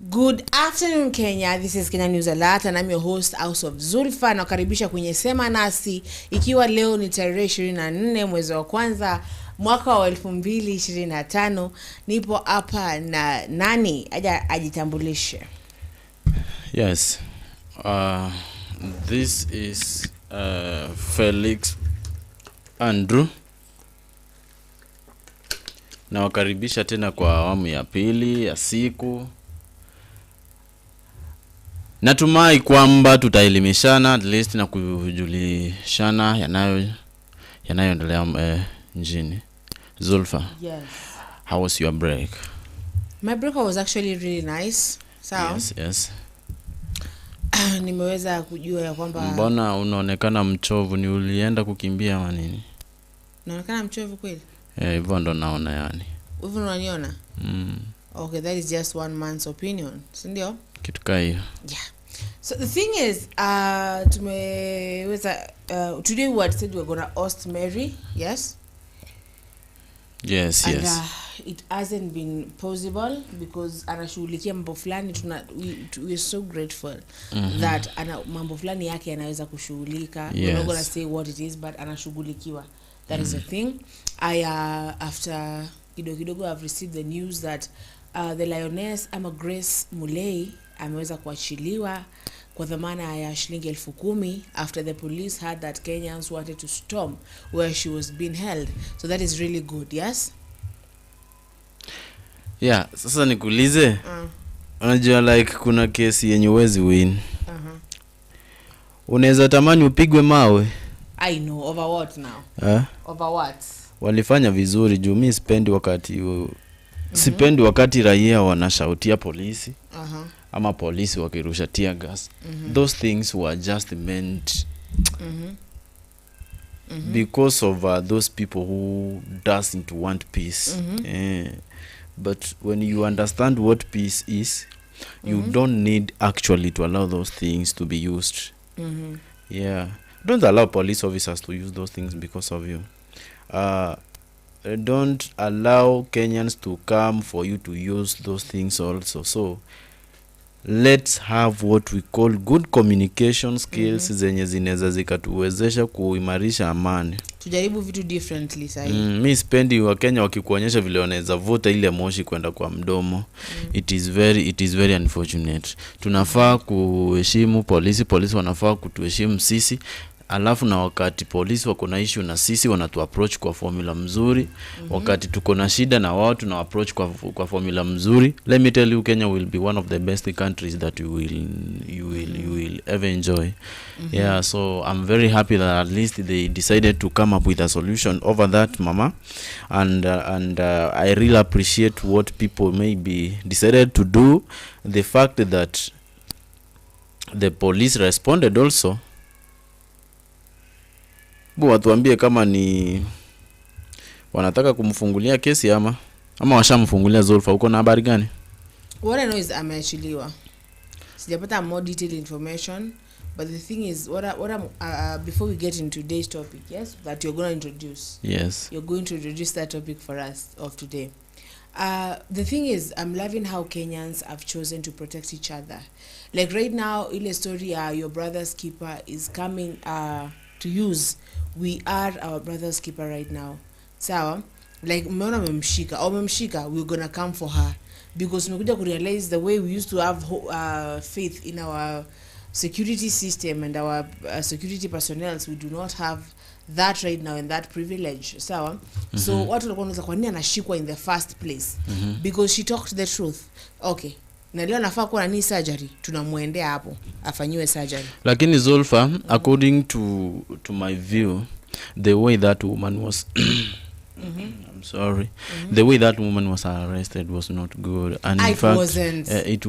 Good afternoon Kenya, this is Kenya News Alert and I'm your host House of Zulfa. Nakaribisha kwenye Sema Nasi, ikiwa leo ni tarehe 24 mwezi wa kwanza mwaka wa 2025. Nipo hapa na nani aja ajitambulishe. Yes, this is Felix Andrew. Na wakaribisha tena kwa awamu ya pili ya siku. Natumai kwamba tutaelimishana at least na kujulishana yanayoendelea nchini. Zulfa. Yes. How was your break? My break was actually really nice. So, yes. Nimeweza kujua ya kwamba mbona unaonekana mchovu, ni ulienda kukimbia ama nini? Naonekana mchovu kweli? Hivyo ndo naona yani. Wewe unaniona? Okay, that is just one man's opinion. Sindio? Kitu kai. Yeah. So the thing is, today we had said we were going to host Mary, yes? Yes, and, yes. It hasn't been possible because anashughulikia mambo fulani. We are so grateful that mambo fulani yake anaweza kushughulika. Yes. We're not going to say what it is, but anashughulikiwa. That is the thing. After kidogo I've received the news that the lioness ama Grace Mulei ameweza kuachiliwa kwa dhamana ya shilingi 10,000 after the police heard that Kenyans wanted to storm where she was being held. So that is really good, yes? Yeah, sasa nikuulize. Unajua like kuna kesi yenye uwezi win. Unaweza tamani upigwe mawe? I know, over what now? Over what? Walifanya vizuri juu mimi sipendi wakati raia wanashautia polisi. Ama polisi wakirusha tear gas. Those things were just meant because of those people who doesn't want peace. But when you understand what peace is, you don't need actually to allow those things to be used. Yeah. Don't allow police officers to use those things because of you. Don't allow Kenyans to come for you to use those things also. So let's have what we call good communication skills zenye zinaweza zikatuwezesha kuimarisha amani. Tujaribu vitu differently sahi. Mimi sipendi wa Kenya wakikuonyesha vile wanaweza vuta ile moshi kwenda kwa mdomo. It is very unfortunate. Tunafaa kuheshimu polisi wanafaa kutuheshimu sisi. Alafu na wakati polisi wako na issue na sisi wanatu approach kwa formula mzuri. Wakati tuko na shida na wao tuna approach kwa formula mzuri. Let me tell you, Kenya will be one of the best countries that you will ever enjoy. Yeah, so I'm very happy that at least they decided to come up with a solution over that, mama. And I really appreciate what people maybe decided to do. The fact that the police responded also. Watuambie kama ni wanataka kumfungulia kesi ama washamfungulia. Zulfa, uko na habari gani? What I know is ameachiliwa. Sijapata more detailed information, but the thing is what I'm before we get into today's topic, yes, that you're going to introduce. Yes. You're going to introduce that topic for us of today. The thing is, I'm loving how Kenyans have chosen to protect each other. Like right now, ile story your brother's keeper is coming to use. We are our brother's keeper right now. Sawa? Like mmeona memshika, we're gonna come for her. Because tumekuja kurealize the way we used to have faith in our security system and our security personnel, we do not have that right now and that privilege. Sawa? So watu walikuwa wanauliza kwa nini anashikwa in the first place? Because she talked the truth. Okay. Na leo nafaa kuwa ni surgery, tunamuendea hapo afanyiwe surgery. Lakini Zulfa, according to my view, the way that woman was I'm sorry. The way that woman was arrested was not good, and in fact it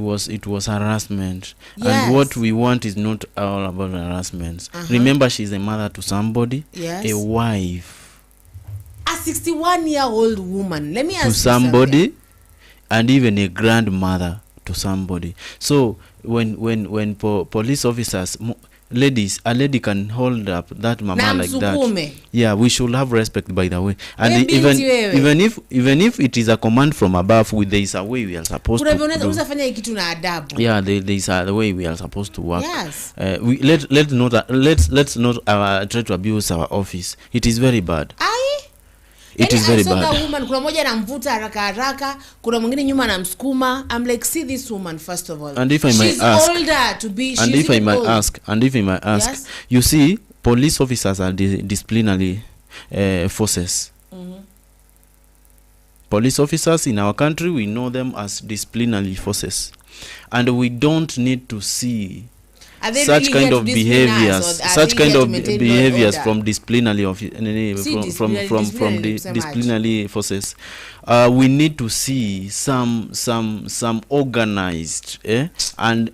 was harassment. Yes. And what we want is not all about harassment. Remember, she's a mother to somebody, yes. A wife, a 61-year-old woman. Let me ask to somebody, and even a grandmother to somebody. So when police officers, ladies, a lady can hold up that mama na like that. msukume. Yeah, we should have respect, by the way. And We binti even if it is a command from above, there is a way we are supposed to do. Unaweza fanya kitu na adabu. Yeah, there is a way we are supposed to work. Yes. Let's not try to abuse our office. It is very bad. It is very bad. Woman, kuna moja anamvuta haraka haraka, kuna mwingine nyuma anamsukuma. I'm like, see this woman first of all. And if I might ask, older to be, and if I might ask, yes? You see, police officers are disciplinary forces. Police officers in our country, we know them as disciplinary forces, and we don't need to see such kind of behaviors, from disciplinary from the disciplinary forces. We need to see some organized and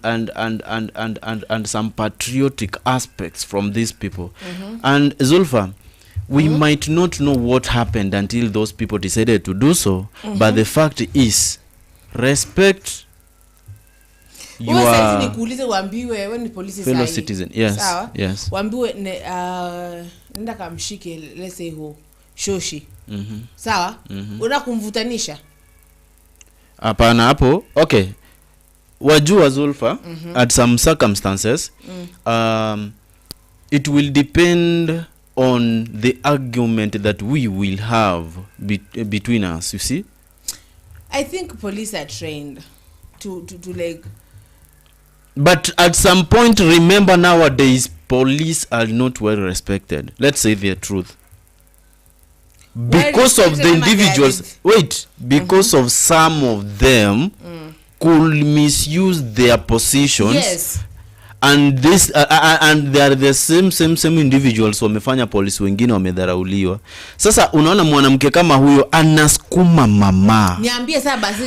some patriotic aspects from these people. And Zulfa, we might not know what happened until those people decided to do so, but the fact is, respect your nikuulize, waambiwe wewe ni polisi fellow citizen. Yes. Sawa? Yes. Waambiwe nenda kamshike, let's say ho shoshi. Sawa? Una kumvutanisha? Hapana hapo. Okay. Wajua Zulfa, at some circumstances, it will depend on the argument that we will have between us, you see? I think police are trained to like. But at some point, remember, nowadays police are not well respected. Let's say the truth. Because of the individuals, because of some of them could misuse their positions. Yes. And this and they are the same individuals wamefanya polisi wengine wamedharauliwa. Sasa unaona mwanamke kama huyo anasukuma mama. Niambie sasa basi.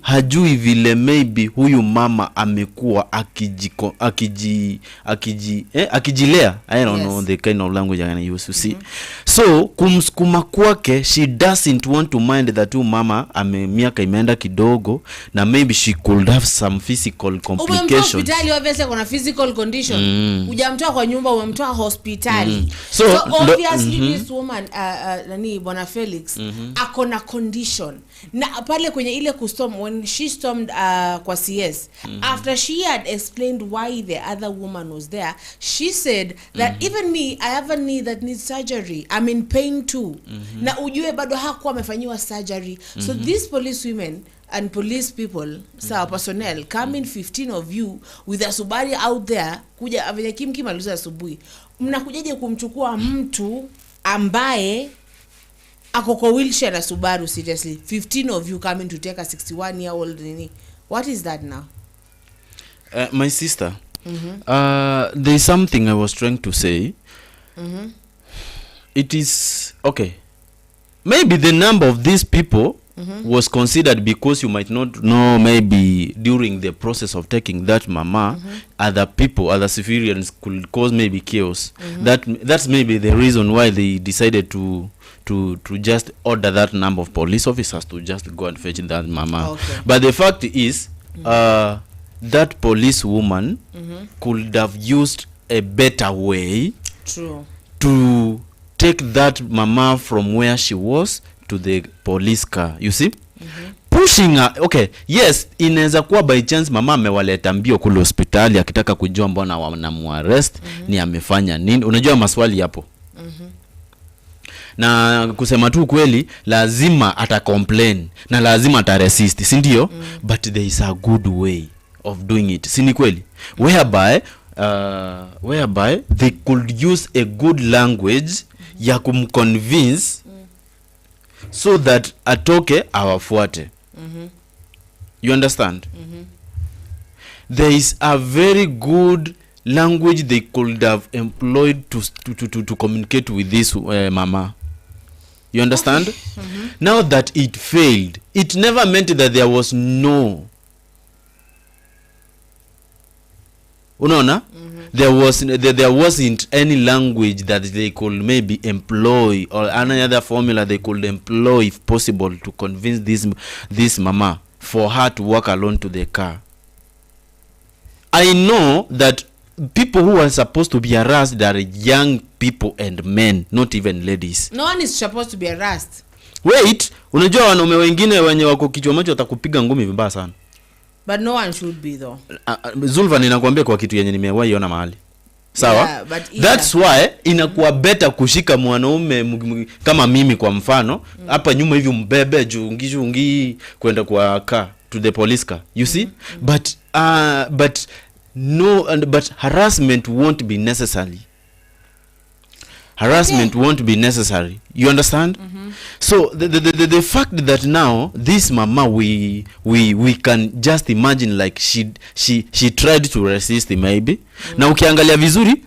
Hajui vile maybe huyu mama amekuwa akijilea. I don't know the kind of language I'm going to use, you see. So kumsukuma kwake, she doesn't want to mind that huyu mama miaka imeenda kidogo na maybe she could have some physical complications. Hospitali obviously kuna physical condition. Hujamtoa kwa nyumba, umemtoa hospitali. So obviously this woman nani bwana Felix akona condition. Na pale kwenye ile custom when she stormed kwa CS, after she had explained why the other woman was there, she said that even me, I have a knee that needs surgery. I'm in pain too. Na ujue bado hakuwa amefanyiwa surgery. So these police women and police people, personnel, come in 15 of you with a Subaru out there, kuja avenya Kim aluza asubuhi. Mnakujaje kumchukua mtu ambaye ako kwa wheelchair na Subaru? Seriously, 15 of you coming to take a 61-year-old nini? What is that now? My sister, there is something I was trying to say. It is okay. Maybe the number of these people was considered because you might not know, maybe during the process of taking that mama, other civilians could cause maybe chaos. That's maybe the reason why they decided to just order that number of police officers to just go and fetch that mama. Okay. But the fact is, that police woman could have used a better way to take that mama from where she was to the police car, you see? Pushing her. Okay, yes, inaweza kuwa by chance mama amewaleta mbio kule hospitali akitaka kujua mbona wanamuarrest, ni amefanya nini. Unajua maswali hapo. Na kusema tu kweli, lazima ata complain na lazima ata resist, si ndio? But there is a good way of doing it, si ni kweli? Whereby they could use a good language ya kumconvince so that atoke awafuate. You understand? There is a very good language they could have employed to communicate with this mama. You understand? Now that it failed, it never meant that there was no. Unaona? There wasn't any language that they could maybe employ or any other formula they could employ if possible to convince this mama for her to walk alone to the car. I know that people who are supposed to be harassed are young people and men, not even ladies. No one is supposed to be harassed. Wait, unajua wanaume wengine wenye wako kichwa macho watakupiga ngumi vibaya sana. But no one should be though. Zulfa, ninakwambia kwa kitu yenye nimewahi ona mahali. Sawa? Yeah, that's why inakuwa better kushika mwanaume kama mimi kwa mfano, hapa nyuma hivi mbebe jungi kwenda kwa car to the police car. You see? But harassment won't be necessary. Harassment won't be necessary. You understand? So the fact that now this mama we can just imagine like she tried to resist maybe. Na ukiangalia vizuri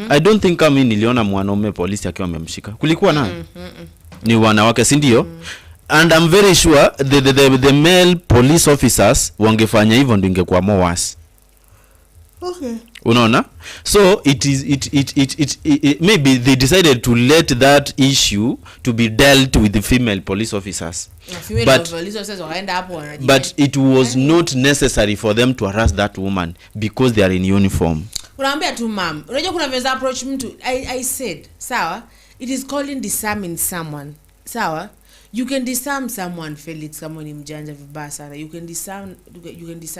I don't think kama niliona mwanaume polisi akiwa amemshika. Kulikuwa na ni wanawake, si ndio? And I'm very sure the male police officers wangefanya hivyo ndio ingekuwa more worse. Okay. Unaona? So it maybe they decided to let that issue to be dealt with the female police officers. But it was not necessary for them to harass that woman because they are in uniform. Unaambia tu ma'am, unajua kuna veza approach mtu. I said, sawa, it is calling disarming someone. Sawa? You can disarm someone, Felix, kama ni mjanja vibaya sana. You can disarm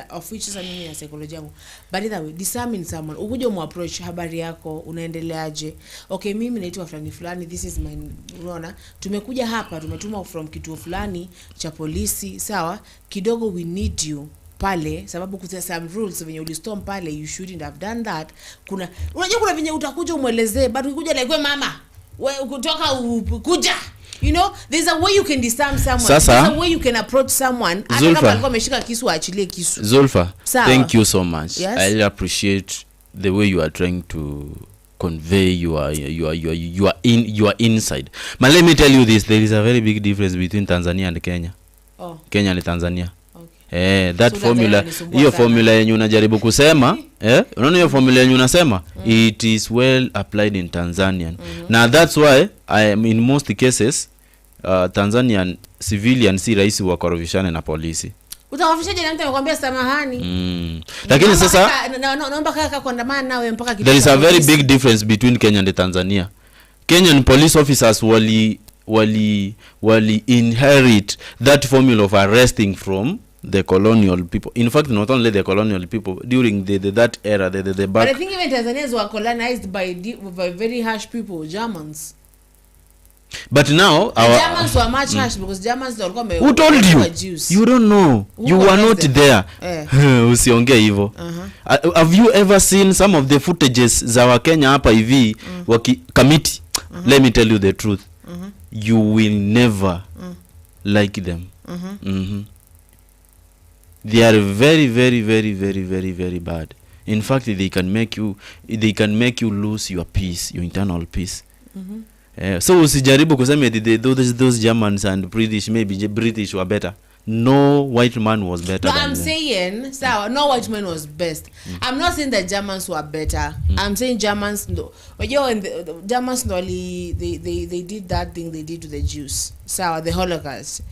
of which is nini ya psychology yangu. But either way, disarming someone. Ukuje mu-approach, habari yako, unaendeleaje? Okay, mimi naitwa fulani, this is my, unaona, tumekuja hapa, tumetuma from kituo fulani cha polisi, sawa? Kidogo we need you pale, sababu kuna some rules venye ulistorm pale, you shouldn't have done that. Unajua kuna venye utakuja umuelezee, but ukikuja like we mama, kutoka kuja. You know, there's a way you can disarm someone. There's a way you can approach someone. Zulfa, thank you so much. Yes? I really appreciate the way you are trying to convey your inside. But let me tell you this, there is a very big difference between Tanzania and Kenya. Oh. Kenya and Tanzania. That so formula, hiyo formula yenye unajaribu kusema, unaona hiyo formula yenye unasema, it is well applied in Tanzanian. Now that's why I am in most cases Tanzanian civilian si rahisi wakorofishane na polisi. Utakorofishaje na mtu anakuambia samahani? Lakini sasa naomba kaka kuandamana nawe mpaka kidogo. There is a very big difference between Kenya and Tanzania. Kenyan police officers wali inherit that formula of arresting from the colonial people. In fact, not only the colonial people during that era, the back. But I think even Tanzanians were colonized by very harsh people, Germans. But now Germans were much harsh because Germans don't come. Who told you? Jews. You don't know. You were not there. Usiongee hivyo. Have you ever seen some of the footages za wa Kenya hapa hivi waki committee? Let me tell you the truth. You will never like them. They are very, very, very, very, very, very bad. In fact, they can make you lose your peace, your internal peace. So usijaribu kusema those Germans and British, maybe British were better. No white man was better. No, I'm saying, no white man was best. I'm not saying that Germans were better. I'm saying Germans, no. But the Germans, no, they did that thing they did to the Jews. The Holocaust.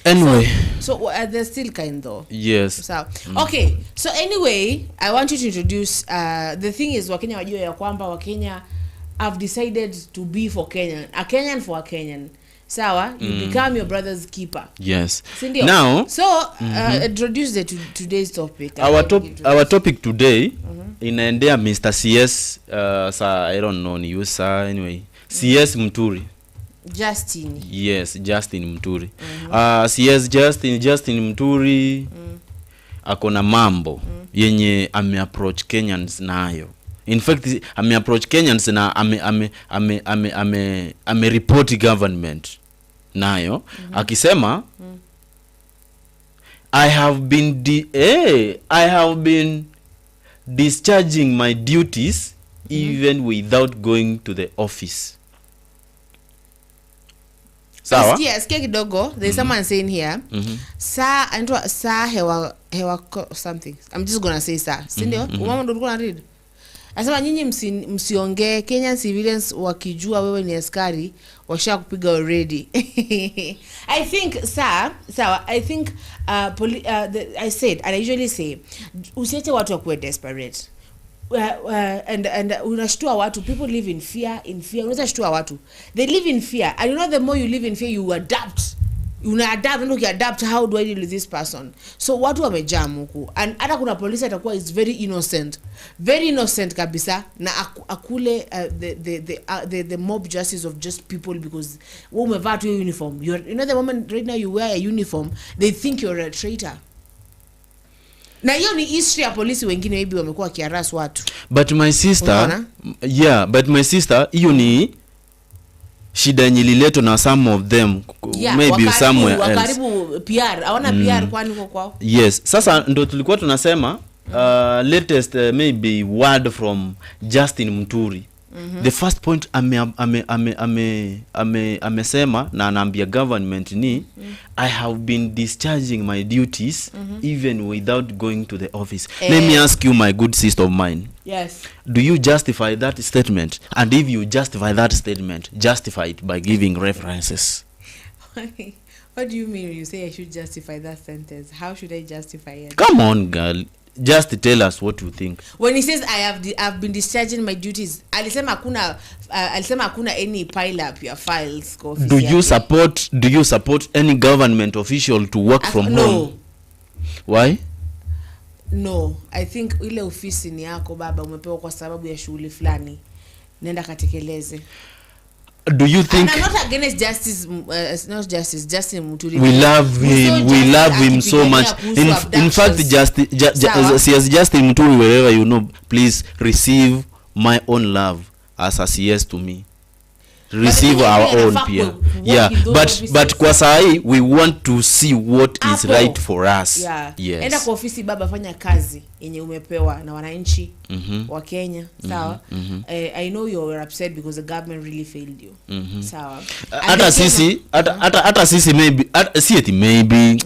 Anyway. So they're still kind though. Yes. Okay. So anyway, I want you to introduce, the thing is, Wakenya wajua ya kwamba Wakenya have decided to be for Kenyan. A Kenyan for a Kenyan. You become your brother's keeper. Yes. Sindio? Now, introduce today's topic. Our topic today inaendea Mr. CS I don't know ni usa anyway. CS Muturi. Justin. Yes, Justin Muturi. CS Justin Muturi akona mambo yenye ame-approach Kenyans nayo. In fact, ame-approach Kenyans na ame-report government nayo. Akisema, I have been discharging my duties even without going to the office. Sawa? Sikia kidogo. There's someone saying here. Sa hewa something. I'm just gonna say sa. Sindio? Umama ndo ulikuwa na read. Asema nyinyi msiongee, Kenyan civilians wakijua wewe ni askari washa kupiga already. I think I think I said, and I usually say, usiache watu wakuwe desperate. And unashtua watu, people live in fear. Unaweza shtua watu, they live in fear, and you know the more you live in fear you adapt. Adapt, how do I deal with this person? So watu wamejam huku, and hata kuna polisi atakuwa is very innocent kabisa, na akule the mob justice of just people because wewe umevaa tu uniform. You know the moment right now you wear a uniform, they think you're a traitor. Na hiyo ni history ya polisi wengine maybe wamekuwa kiaras watu. But my sister, hiyo ni shida nyilileto na some of them, maybe somewhere else. Wakaribu PR, hawana PR kwani huko kwao. Yes, sasa ndo tulikuwa tunasema latest maybe word from Justin Muturi. The first point amesema na anaambia government ni I have been discharging my duties even without going to the office. Let me ask you, my good sister of mine. Yes. Do you justify that statement? And if you justify that statement, justify it by giving references. What do you mean when you say I should justify that sentence? How should I justify it? Come on, girl. Just tell us what you think. When he says I've been discharging my duties, alisema hakuna any pile up your files kwa office. Do you support any government official to work from home? Why? No, I think ile ofisi ni yako baba, umepewa kwa sababu ya shughuli fulani. Nenda katekeleze. Do you think... And I'm not against justice, not justice, Justin Muturi. We love him so much. In fact, Justin Muturi, wherever you know, please receive my own love as a CS to me. Receive our own peer. Yeah, but kwa sahi we want to see what is right for us. Yeah. Yes. Enda kwa ofisi baba, fanya kazi yenye umepewa na wananchi wa Kenya. Sawa. I know you're upset because the government really failed you. Sawa. Hata sisi maybe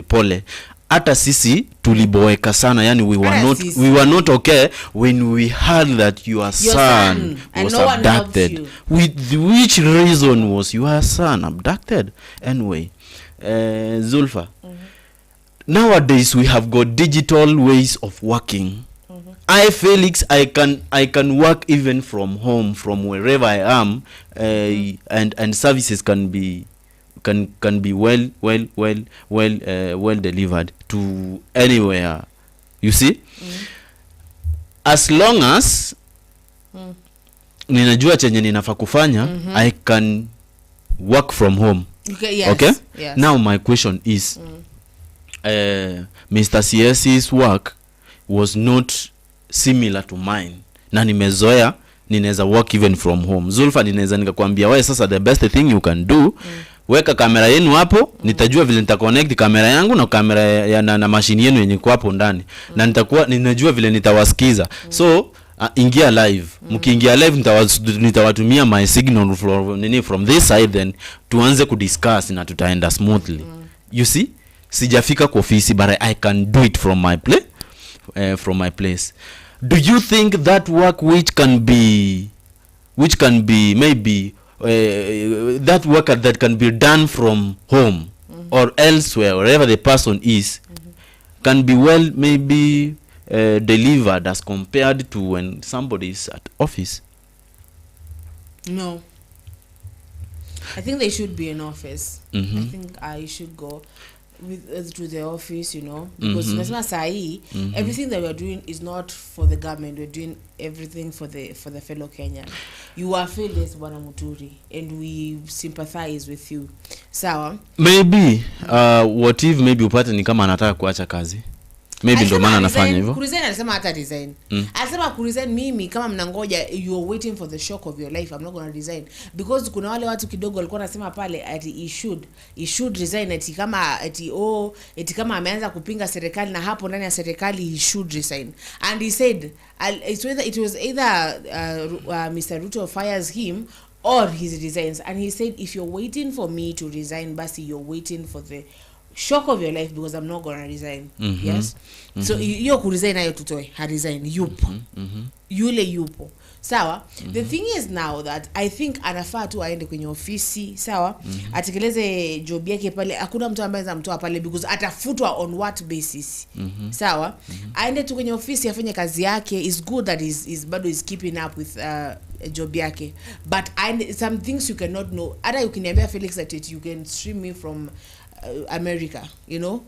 pole. Hata sisi tuliboeka sana, yani we were not okay when we heard that your son was abducted. With which reason was your son abducted? Anyway, Zulfa, nowadays we have got digital ways of working. Felix, I can work even from home, from wherever I am, and services can be well delivered to anywhere, you see. As long as ninajua chenye ninafaa kufanya, I can work from home. Okay, yes. Okay? Yes. Now my question is, Mr. CS's work was not similar to mine, na nimezoea ninaweza work even from home. Zulfa, ninaweza nikakwambia wewe sasa the best thing you can do, weka kamera yenu hapo, nitajua vile nitaconnect kamera yangu na kamera ya na machine yenu yenye kwa hapo ndani, na ninajua vile nitawasikiza. So ingia live. Mkiingia live nitawatumia my signal from this side, then tuanze kudiscuss na tutaenda smoothly. You see, sijafika kwa ofisi, but I can do it from my place. Do you think that work which can be maybe that work that can be done from home or elsewhere, wherever the person is, can be well maybe delivered as compared to when somebody is at office? No. I think they should be in office. I think I should go to the office, you know, because everything that we're doing is not for the government. We're doing everything for the fellow Kenyan. You are fearless, Bwana Muturi, and we sympathize with you. Sawa. Maybe what if maybe upate ni kama anataka kuacha kazi? Maybe ndo maana anafanya hivyo. Kuresign anasema hata resign. Anasema kuresign, mimi kama mnangoja you are waiting for the shock of your life, I'm not going to resign, because kuna wale watu kidogo walikuwa wanasema pale ati he should resign, ati kama ameanza kupinga serikali na hapo ndani ya serikali he should resign. And he said it was either Mr. Ruto fires him or he resigns. And he said, if you're waiting for me to resign, basi you're waiting for the shock of your life because I'm not gonna resign. Yes. So hiyo kuresign nayo tutoe, ha resign yupo. Yule yupo. Sawa. The thing is now that I think anafaa tu aende kwenye ofisi, sawa? Atekeleze job yake pale. Hakuna mtu ambaye anamtoa pale because atafutwa on what basis? Sawa? Aende tu kwenye ofisi afanye kazi yake. Is good that is bado is keeping up with job yake. But some things you cannot know. Hata ukiniambia Felix that you can stream me from America, you know?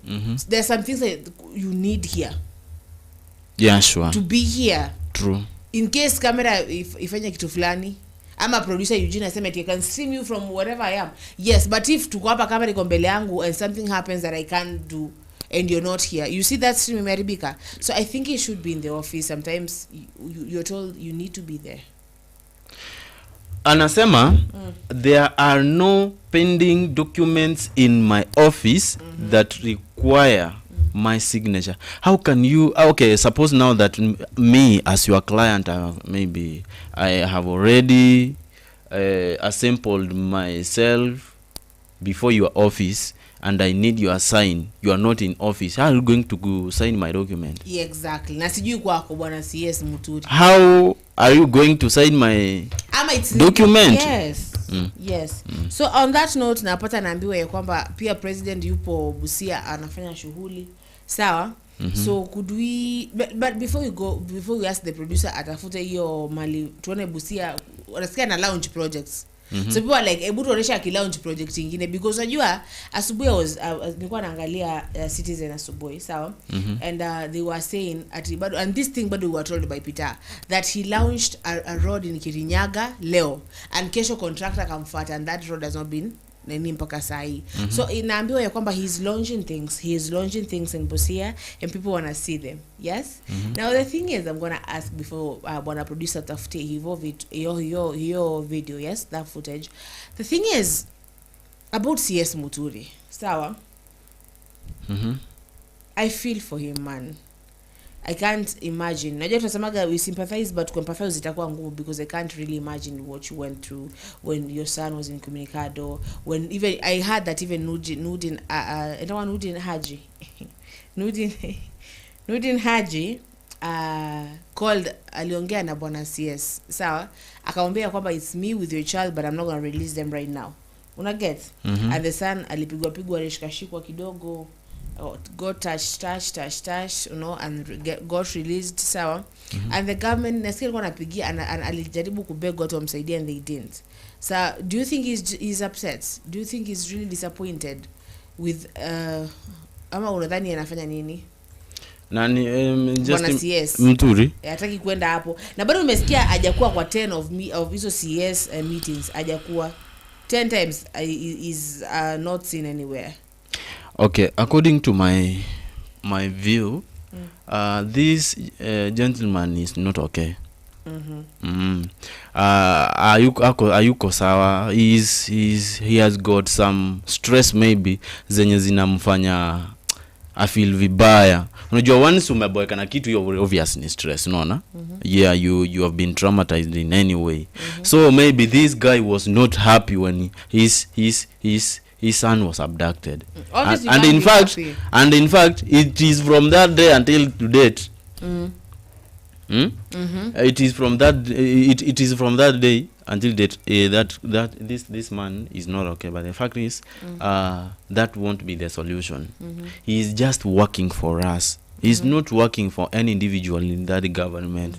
There's some things that you need here. Yeah, sure. To be here. True. In case camera ifanye kitu fulani ama producer Eugene aseme I can stream you from wherever I am. Yes, but if tuko hapa camera iko mbele yangu and something happens that I can't do and you're not here, you see that stream imeharibika. So I think it should be in the office. Sometimes you're told you need to be there. Anasema there are no pending documents in my office that require my signature. How can you, okay, suppose now that me as your client, maybe I have already assembled myself before your office and I need your sign, you are not in office, how are you going to go sign my document? Yeah, exactly. Na sijui kwako bwana CS Muturi. How are you going to sign my document? Yes. Yes. So on that note, napata naambiwa ya kwamba pia president yupo Busia anafanya shughuli. Sawa? So could we, but before we ask the producer atafute hiyo mali tuone Busia unasikia na launch projects. So people are like able to onesha ki launch project nyingine because unajua asubuhi nilikuwa naangalia Citizen asubuhi, sawa? And they were saying and this thing bado we were told by Peter that he launched a road in Kirinyaga leo and kesho contractor kamfuata and that road has not been nini mpaka sahi. So inaambiwa ya kwamba he is launching things in Busia and people want to see them. Yes. Now the thing is, I'm gonna ask before bwana producer tafute hiyo video, yes, that footage. The thing is about CS Muturi, sawa? I feel for him, man. I can't imagine. Najua tunasemaga we sympathize, but empathize itakuwa ngumu because I can't really imagine what you went through when your son was in Communicado. When even I heard that even Nudin Haji called aliongea na bwana CS, sawa? Akamwambia kwamba it's me with your child but I'm not going to release them right now. Una get? And the son alipigwa alishikashikwa kidogo. Got touch, you know, and got released, sawa? And the government nasikia alikuwa anapigia and alijaribu kubeg watu wamsaidia and they didn't. So do you think he's upset? Do you think he's really disappointed with ama unadhani anafanya nini? Just CS Muturi hataki kwenda hapo. Na bado umesikia hajakuwa kwa 10 of hizo CS meetings, hajakuwa 10 times is not seen anywhere. Okay, according to my view, this gentleman is not okay. Ayuko sawa. He has got some stress maybe zenye zinamfanya I feel vibaya. Unajua once umeboeka na kitu you're obviously stress, unaona? Yeah, you have been traumatized in any way. So maybe this guy was not happy when his son was abducted. And in fact it is from that day until to date. It is from that day until date that this man is not okay. But the fact is that won't be the solution. He is just working for us. He's not working for any individual in that government.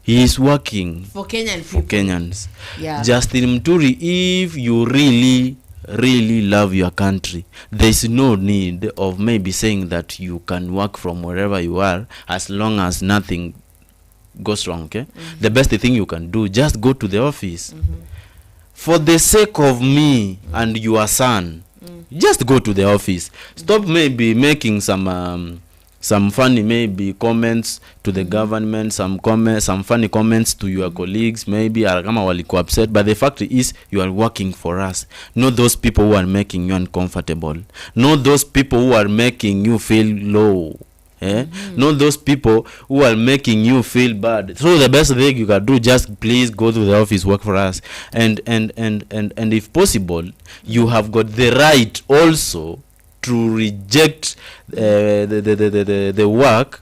He is working for Kenyans. Yeah. Justin Muturi, if you really love your country, there's no need of maybe saying that you can work from wherever you are as long as nothing goes wrong, okay? The best thing you can do, just go to the office. For the sake of me and your son, just go to the office. Stop maybe making some funny maybe comments to the government, some funny comments to your colleagues, maybe kama walikuwa upset, but the fact is you are working for us, not those people who are making you uncomfortable, not those people who are making you feel low, not those people who are making you feel bad. So the best thing you can do, just please go to the office, work for us, and if possible, you have got the right also to reject the work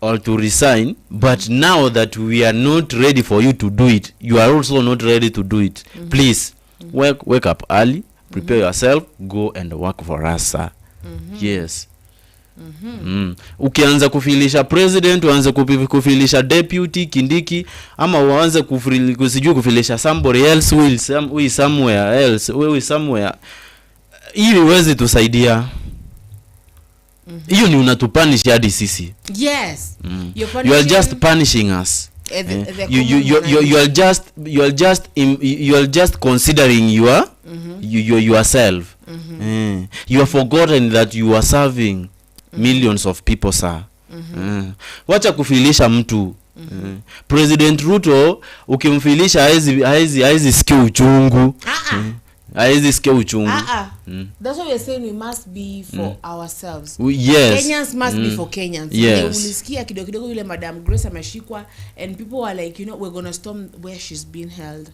or to resign, but now that we are not ready for you to do it, you are also not ready to do it. Please wake up early, prepare yourself, go and work for us, sir. Yes. Ukianza kufilisha president, uanze kufilisha deputy Kindiki, ama uanze kusijui kufilisha somebody else who is somewhere, ili uweze tusaidia. Hiyo ni unatupanish hadi sisi. Yes. You are just punishing us. You are just considering yourself. You have forgotten that you are serving millions of people, sir. Wacha kufilisha mtu. President Ruto ukimfilisha haizi sikia uchungu. Haizi sikia uchungu. That's what we are saying, we must be for ourselves. Yes. Kenyans must be for Kenyans. Yes. Ulisikia kidogo yule Madam Grace ameshikwa, and people were like, we're going to storm where she's been held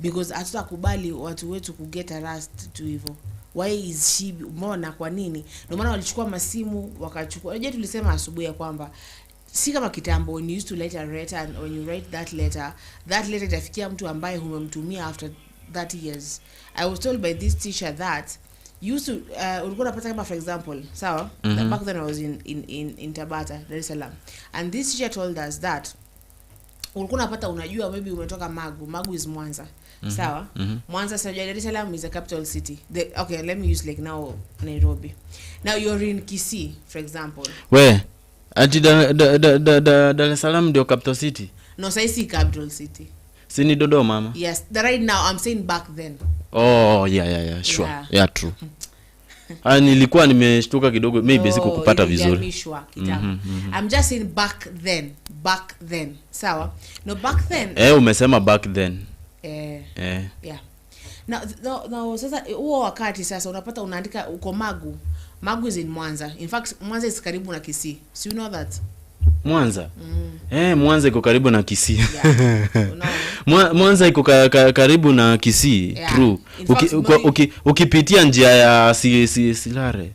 because hatutakubali watu wetu ku get harassed to hivyo. Why is she, mbona kwa nini? Ndio maana walichukua masimu wakachukua. Unajua tulisema asubuhi ya kwamba si kama kitambo when you used to write a letter, and when you write that letter itafikia mtu ambaye humemtumia after 30 years. I was told by this teacher that used to ulikuwa unapata kama for example, sawa? Back then I was in Tabata, Dar es Salaam. And this teacher told us that ulikuwa unapata, unajua maybe umetoka Magu is Mwanza. Sawa? Mwanza, Dar es Salaam is a capital city. Okay, let me use like now Nairobi. Now you're in Kisii, for example. Where? Ati Dar es Salaam ndio capital city? No, si capital city. Sini Dodoma, mama? Yes, right now I'm saying back then. Oh, yeah, sure. Yeah, true. Nilikuwa nimeshtuka kidogo, maybe sikukupata vizuri. I'm just saying back then. Sawa? No, back then. Umesema back then. Yeah. Now sasa huo wakati sasa unapata unaandika uko Magu is in Mwanza. In fact, Mwanza is karibu na Kisii. So you know that? Mwanza? Mwanza iko karibu na Kisii. Yeah. Mwanza iko karibu na Kisii. Yeah. True. Ukipitia njia ya Silare.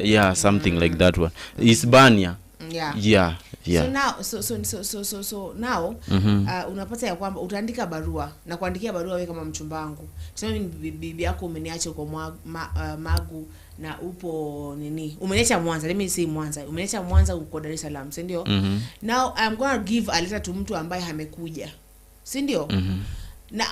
Yeah, something like that one. Isbania. Yeah. So now unapata ya kwamba utaandika barua na kuandikia barua wewe kama mchumba wangu. Tuseme bibi yako umeniacha kwa Magu na upo nini? Umeniacha Mwanza. Let me say Mwanza. Umeniacha Mwanza uko Dar es Salaam, si ndio? Now I'm going to give a letter to mtu ambaye amekuja. Si ndio? Na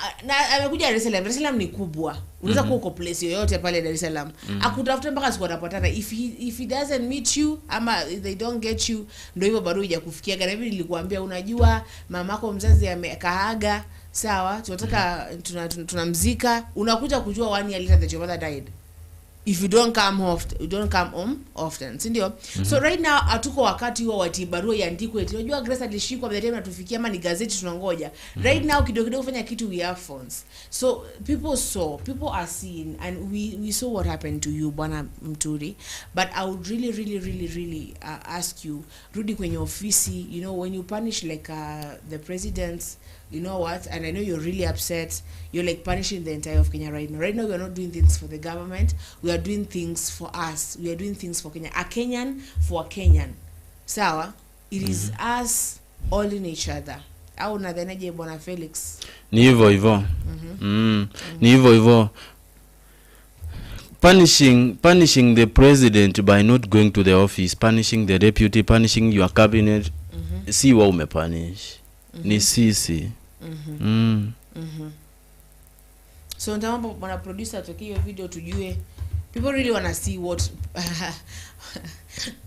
amekuja Dar es Salaam. Dar es Salaam ni kubwa. Unaweza kuwa uko place yoyote pale Dar es Salaam. Akutafuta mpaka siku atapatana. If he doesn't meet you ama they don't get you, ndio hivyo barua ija kufikia. Kana hivi nilikuambia, unajua mamako mzazi amekaaga, sawa? Tunataka tunamzika. Unakuja kujua 1 year later that your mother died. If you don't come home often, si ndio? So right now atuko wakati huo wati barua iandikwe eti unajua Grace alishikwa, by the time natufikia ama ni gazeti tunangoja. Right now kidogo kufanya kitu, we have phones. So people are seeing, and we saw what happened to you, Bwana Muturi. But I would really ask you, rudi kwenye ofisi, when you punish like the president, you know what, and I know you're really upset, you're like punishing the entire of Kenya right now. Right now we are not doing things for the government, we are doing things for us, we are doing things for Kenya, a Kenyan for a Kenyan. Sawa? It is us all in each other. Au nadhanaje Bwana Felix? Ni hivyo. Ni hivyo. Punishing the president by not going to the office, punishing the deputy, punishing your cabinet, si wa umepunish. Ni sisi. So nitaomba bwana producer atoke hiyo video tujue. People really want to see what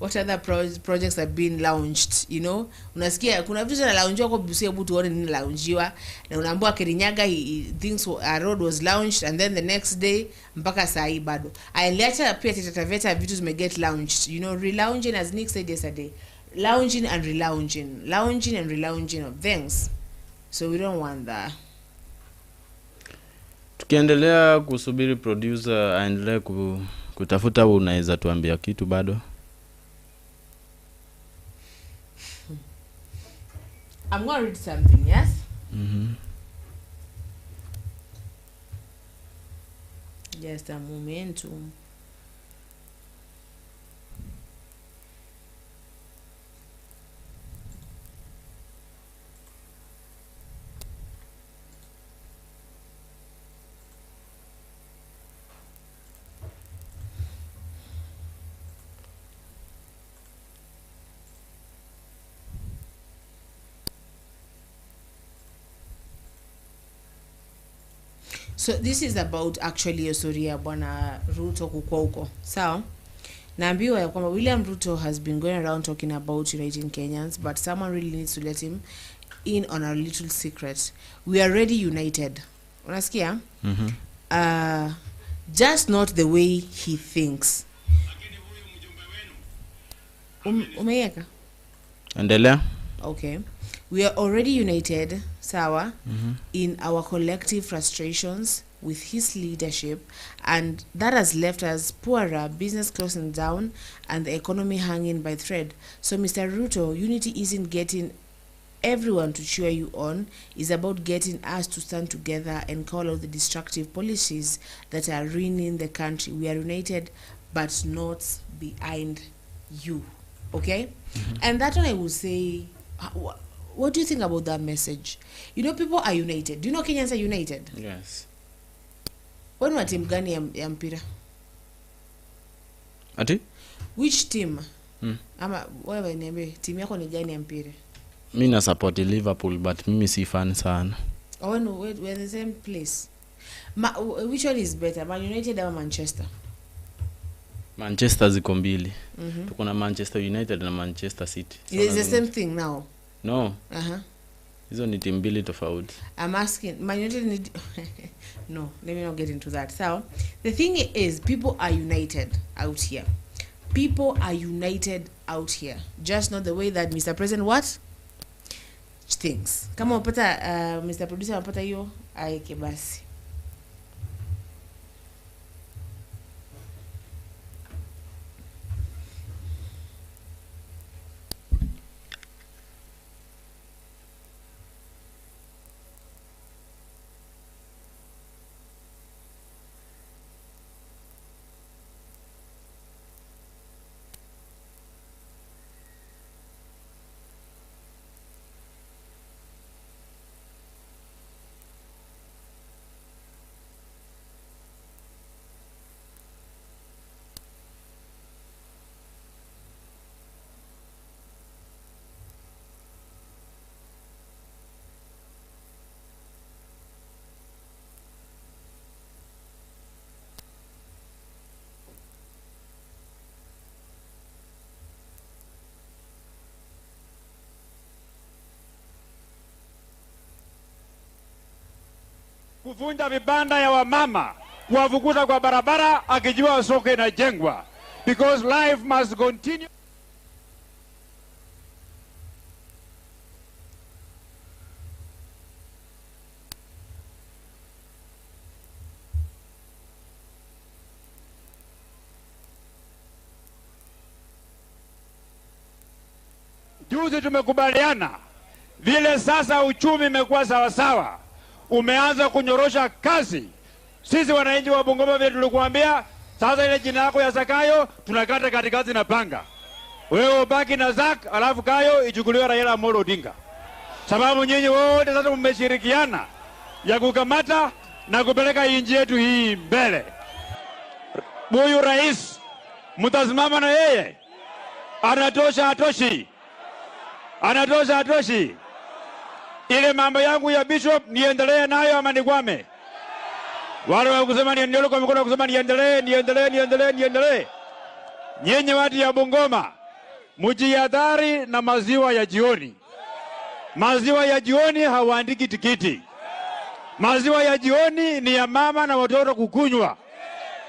other projects have been launched, Unasikia kuna vitu na launchiwa kwa busia butu tuone nini launchiwa, na unaambiwa Kirinyaga things a road was launched, and then the next day mpaka saa hii bado. Aliacha pia Taveta vitu zimeget launched, relaunching, as Nick said yesterday. Launching and relaunching of things. So we don't want that. Tukiendelea kusubiri producer aendelee kutafuta, unaweza tuambia kitu bado? I'm going to read something, yes? Just a momentum. So this is about actually a story ya Bwana Ruto kukua huko. Sawa? Naambiwa ya kwamba William Ruto has been going around talking about uniting Kenyans, but someone really needs to let him in on a little secret. We are already united. Unasikia? Just not the way he thinks. Umeyeka? Endelea. Okay. We are already united, sawa, in our collective frustrations with his leadership, and that has left us poorer, business closing down, and the economy hanging by thread. So, Mr. Ruto, unity isn't getting everyone to cheer you on, it's about getting us to stand together and call out the destructive policies that are ruining the country. We are united, but not behind you. Okay? And that one I would say, what do you think about that message? You know, people are united. Do you know Kenyans are united? Yes. When wa team gani ya mpira? Ati? Which team? Ama wewe niambie, team yako ni gani ya mpira? Mimi na support Liverpool, but mimi si fan sana. Oh no, we're the same place. Which one is better, Man United or Manchester? Manchester ziko mbili. Tuko na Manchester United na Manchester City. It's the same thing now. No. Hizo ni timu mbili tofauti. I'm asking, Man United need no, let me not get into that. So, the thing is, people are united out here. People are united out here. Just not the way that Mr. President what? Thinks. Kama unapata Mr. Producer unapata hiyo, aeke basi. Kuvunja vibanda ya wamama, kuwafukuza kwa barabara akijua soko inajengwa, because life must continue. Juzi tumekubaliana vile sasa uchumi umekuwa sawa sawa, umeanza kunyorosha kasi. Sisi wananchi wa Bungoma vile tulikuambia, sasa ile jina yako ya Zakayo tunakata katikati na panga. Wewe ubaki na Zak, alafu Kayo ichukuliwe Raila Amolo Odinga. Sababu nyinyi wote sasa mmeshirikiana ya kukamata na kupeleka nchi yetu hii mbele. Huyu rais mtasimama na yeye? Anatosha atoshi? Anatosha atoshi? Ile mambo yangu ya bishop niendelee nayo ama nikwame? Wale wa kusema niendelee kwa mikono kusema niendelee. Nyenye watu ya Bungoma, mjihadhari na maziwa ya jioni. Maziwa ya jioni hawaandiki tikiti. Maziwa ya jioni ni ya mama na watoto kukunywa.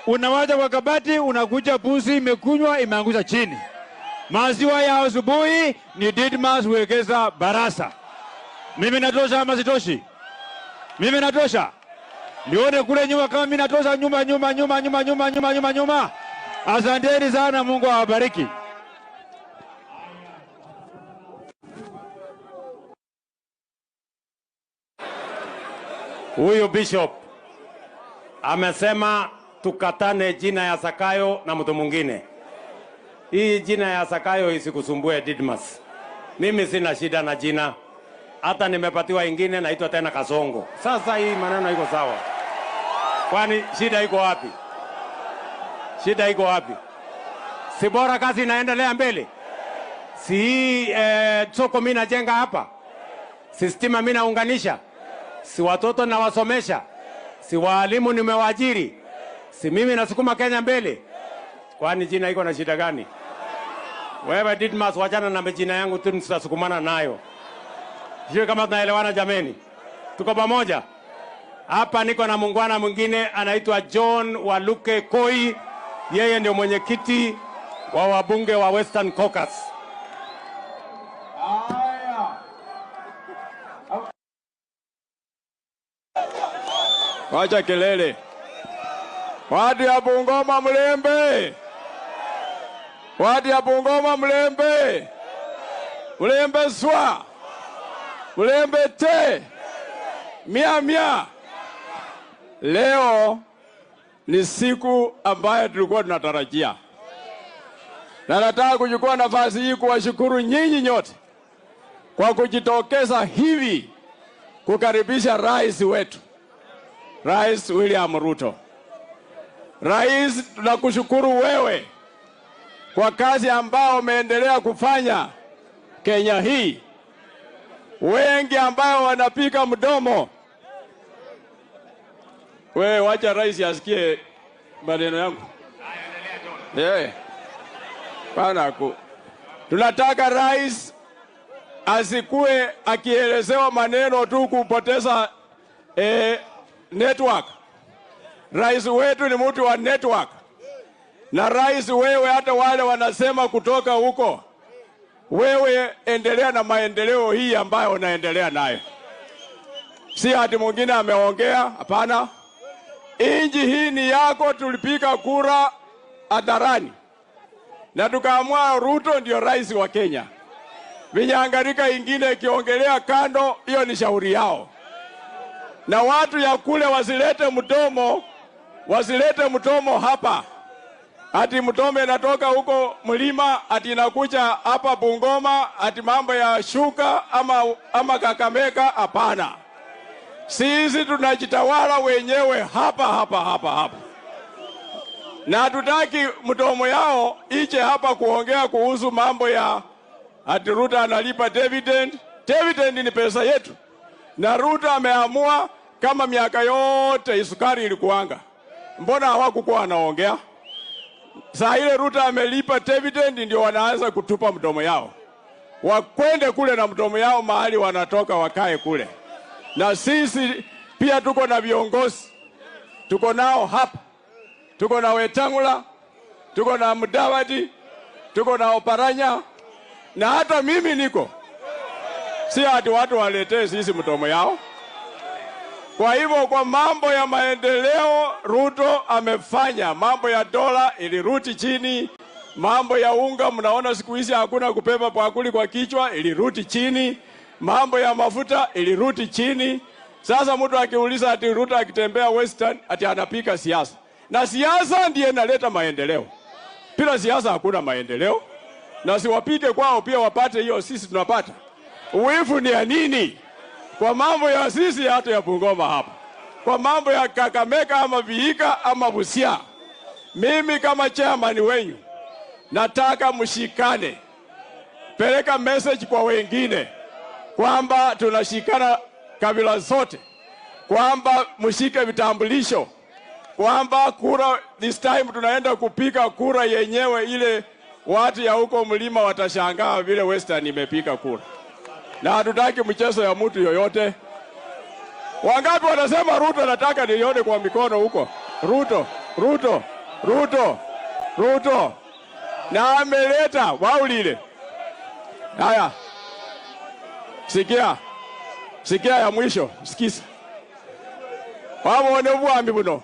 Unawacha kwa kabati, unakuja pusi imekunywa imeangusha chini. Maziwa ya asubuhi ni Didmas Wekesa Barasa. Mimi natosha ama sitoshi? Mimi natosha? Nione kule nyuma kama mimi natosha. Nyuma. Asanteni sana, Mungu awabariki. Huyu bishop amesema tukatane jina ya Zakayo na mtu mwingine. Hii jina ya Zakayo isikusumbue Didmas. Mimi sina shida na jina. Hata nimepatiwa ingine naitwa tena Kasongo. Sasa hii maneno iko sawa. Kwani shida iko wapi? Shida iko wapi? Si bora kazi inaendelea mbele? Si soko mimi najenga hapa? Si stima mimi naunganisha? Si watoto nawasomesha? Si walimu nimewaajiri? Si mimi nasukuma Kenya mbele? Kwani jina iko na shida gani? Wewe Didmas, wachana na majina yangu tu, nitasukumana nayo. Sio kama tunaelewana jameni? Tuko pamoja? Hapa niko na muungwana mwingine anaitwa John Waluke Koi. Yeye ndio mwenyekiti wa wabunge wa Western Caucus. Wacha kelele. Wadi ya Bungoma mlembe. Wadi ya Bungoma mlembe. Mlembe swa. Mlembe te. Mia mia. Leo ni siku ambayo tulikuwa tunatarajia. Na nataka kuchukua nafasi hii kuwashukuru nyinyi nyote kwa kujitokeza hivi kukaribisha rais wetu, Rais William Ruto. Rais, tunakushukuru wewe kwa kazi ambao umeendelea kufanya Kenya hii. Wengi ambao wanapika mdomo. Wewe wacha rais asikie maneno yangu. Tunataka rais asikue akielezewa maneno tu kupoteza network. Rais wetu ni mtu wa network. Na rais wewe, hata wale wanasema kutoka huko, wewe endelea na maendeleo hii ambayo unaendelea nayo. Si hati mwingine ameongea, hapana. Inji hii ni yako, tulipiga kura hadharani na tukaamua Ruto ndio rais wa Kenya. Vinyangarika ingine ikiongelea kando, hiyo ni shauri yao. Na watu ya kule wasilete mdomo hapa. Ati mdomo inatoka huko mlima, ati inakuja hapa Bungoma, ati mambo ya shuka ama Kakamega, hapana. Sisi tunajitawala wenyewe hapa. Na hatutaki mdomo yao ije hapa kuongea kuhusu mambo ya ati Ruto analipa dividend. Dividend ni pesa yetu. Na Ruto ameamua kama miaka yote isukari ilikuanga. Mbona hawakuwa wanaongea? Saa ile Ruto amelipa dividend ndio wanaanza kutupa mdomo yao. Wakwende kule na mdomo yao mahali wanatoka, wakae kule. Na sisi pia tuko na viongozi. Tuko nao hapa. Tuko na Wetangula, tuko na Mudavadi, tuko na Oparanya, na hata mimi niko. Si hati watu waletee sisi mdomo yao. Kwa hivyo kwa mambo ya maendeleo Ruto amefanya. Mambo ya dola ilirudi chini. Mambo ya unga, mnaona siku hizi hakuna kupepa pakuli kwa kichwa, ilirudi chini. Mambo ya mafuta ilirudi chini. Sasa mtu akiuliza ati Ruto akitembea Western ati anapika siasa. Na siasa ndiye inaleta maendeleo. Bila siasa hakuna maendeleo. Na siwapike kwao pia wapate hiyo sisi tunapata. Uwifu ni ya nini? Kwa mambo ya sisi hata ya Bungoma hapa. Kwa mambo ya Kakamega ama Vihiga ama Busia. Mimi kama chairman wenyu nataka mshikane. Peleka message kwa wengine kwamba tunashikana kabila zote. Kwamba mshike vitambulisho. Kwamba kura this time tunaenda kupiga kura yenyewe ile watu ya huko mlima watashangaa vile Western imepiga kura. Na hatutaki mchezo ya mtu yoyote. Wangapi wanasema Ruto nataka nione kwa mikono huko? Ruto. Na ameleta waulile. Haya. Sikia ya mwisho, sikiza. Wabone bwambi buno.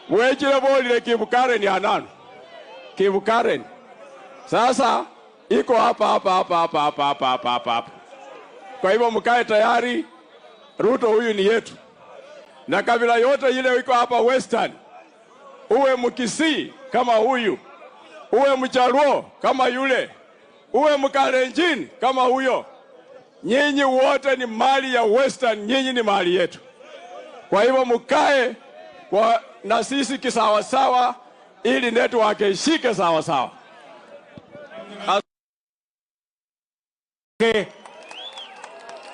Wechile bolile Kibukaren ya nanu. Kibukaren. Sasa iko hapa. Kwa hivyo mkae tayari, Ruto huyu ni yetu. Na kabila yote ile iko hapa Western. Uwe Mkisii kama huyu. Uwe Mchaluo kama yule. Uwe Mkalenjin kama huyo. Nyinyi wote ni mali ya Western, nyinyi ni mali yetu. Kwa hivyo mkae na sisi kisawasawa ili network ishike sawasawa.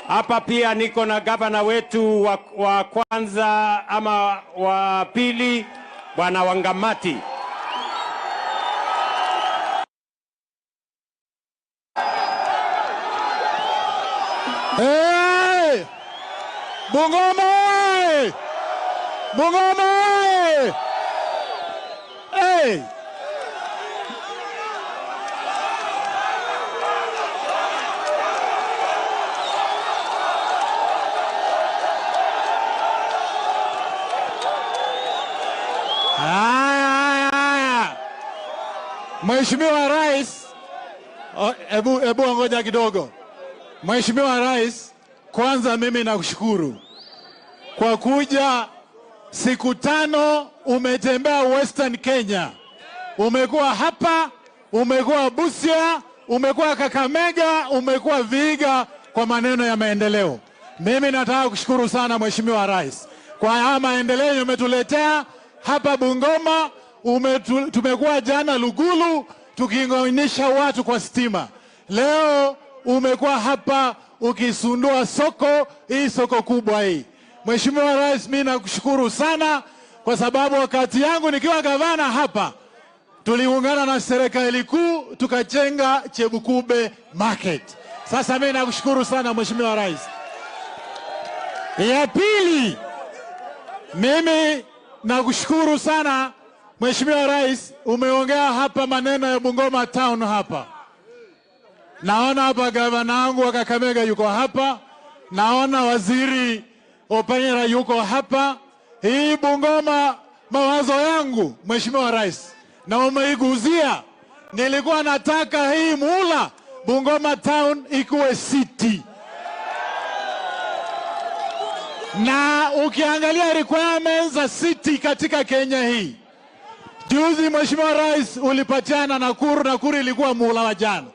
Hapa pia niko na gavana wetu wa kwanza ama wa pili, Bwana Wangamati. Hey! Bungoma! Bungoma! Hey! Mheshimiwa Rais, ebu ngoja kidogo. Mheshimiwa Rais, kwanza mimi nakushukuru kwa kuja siku 5 umetembea Western Kenya. Umekuwa hapa, umekuwa Busia, umekuwa Kakamega, umekuwa Vihiga kwa maneno ya maendeleo. Mimi nataka kushukuru sana Mheshimiwa Rais kwa haya maendeleo umetuletea hapa Bungoma. Tumekuwa jana Lugulu tukiunganisha watu kwa stima. Leo umekuwa hapa ukisundua soko, hii soko kubwa hii. Mheshimiwa Rais, mimi nakushukuru sana kwa sababu wakati yangu nikiwa gavana hapa tuliungana na serikali kuu tukajenga Chebukube Market. Sasa mimi nakushukuru sana Mheshimiwa Rais. Ya pili, mimi nakushukuru sana Mheshimiwa Rais, umeongea hapa maneno ya Bungoma Town hapa. Naona hapa gavana wangu wa Kakamega yuko hapa. Naona waziri Opanyera yuko hapa. Hii Bungoma mawazo yangu Mheshimiwa Rais, na umeiguzia. Nilikuwa nataka hii muhula Bungoma Town ikuwe city. Na ukiangalia requirements za city katika Kenya hii, juzi Mheshimiwa Rais ulipatiana Nakuru ilikuwa muhula wa jana.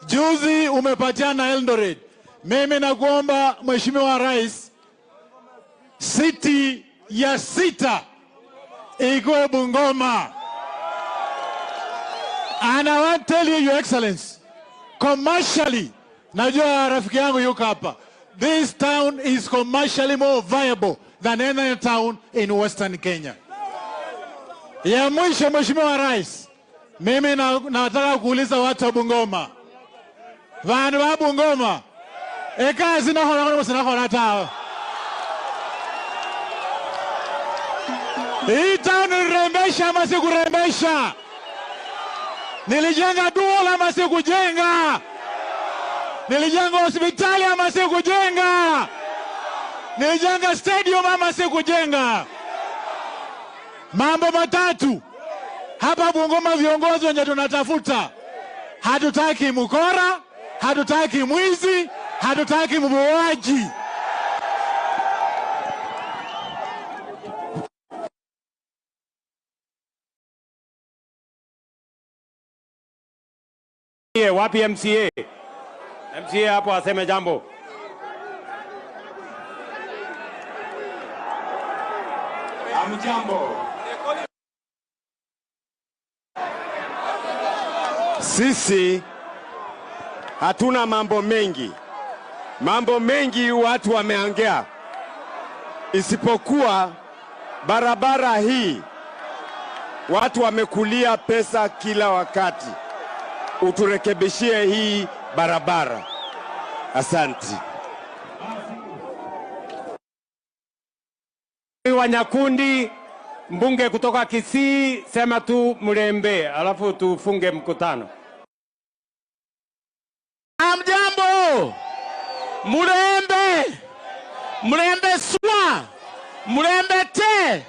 Juzi umepatiana Eldoret. Mimi nakuomba Mheshimiwa Rais, city ya 6 ikuwe Bungoma. And I want to tell you, Your Excellency, commercially, najua rafiki yangu yuko hapa, this town is commercially more viable than any town in Western Kenya. Ya mwisho Mheshimiwa Rais, mimi nataka kuuliza watu wa Bungoma. Vandu wa Bungoma, ekazi na hona tawa. Hii town nirembesha ama si kurembesha? Nilijenga dola ama si kujenga? Nilijenga hospitali ama si kujenga? Nilijenga stadium ama si kujenga? Mambo matatu hapa Bungoma, viongozi wenye tunatafuta. Hatutaki mukora, hatutaki mwizi, hatutaki mbuaji. Wapi MCA? MCA hapo aseme jambo. Amjambo. Sisi hatuna mambo mengi. Mambo mengi watu wameongea, isipokuwa barabara hii. Watu wamekulia pesa kila wakati. Uturekebishie hii barabara. Asante. Wanyakundi, mbunge kutoka Kisii, sema tu Mrembe, alafu tufunge mkutano. Amjambo. Mrembe. Mrembe swa. Mrembe te.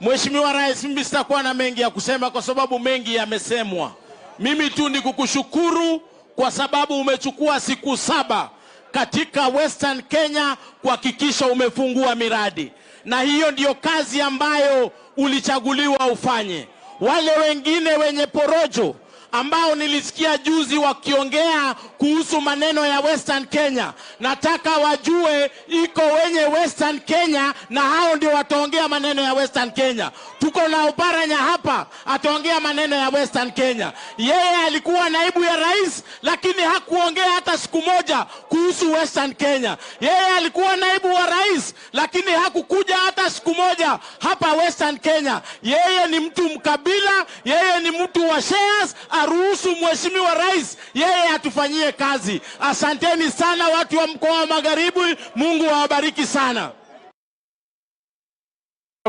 Mheshimiwa Rais, mimi sitakuwa na mengi ya kusema kwa sababu mengi yamesemwa. Mimi tu ni kukushukuru kwa sababu umechukua siku 7 katika Western Kenya kuhakikisha umefungua miradi. Na hiyo ndiyo kazi ambayo ulichaguliwa ufanye. Wale wengine wenye porojo ambao nilisikia juzi wakiongea kuhusu maneno ya Western Kenya, nataka wajue iko wenye Western Kenya na hao ndio wataongea maneno ya Western Kenya. Tuko na Oparanya hapa ataongea maneno ya Western Kenya. Yeye alikuwa naibu ya rais lakini hakuongea hata siku moja kuhusu Western Kenya. Yeye alikuwa naibu wa rais lakini hakukuja hata siku moja hapa Western Kenya. Yeye ni mtu mkabila, yeye ni mtu wa shares. Aruhusu mheshimiwa rais yeye atufanyie kazi. Asanteni sana watu wa mkoa wa Magharibi, Mungu awabariki sana.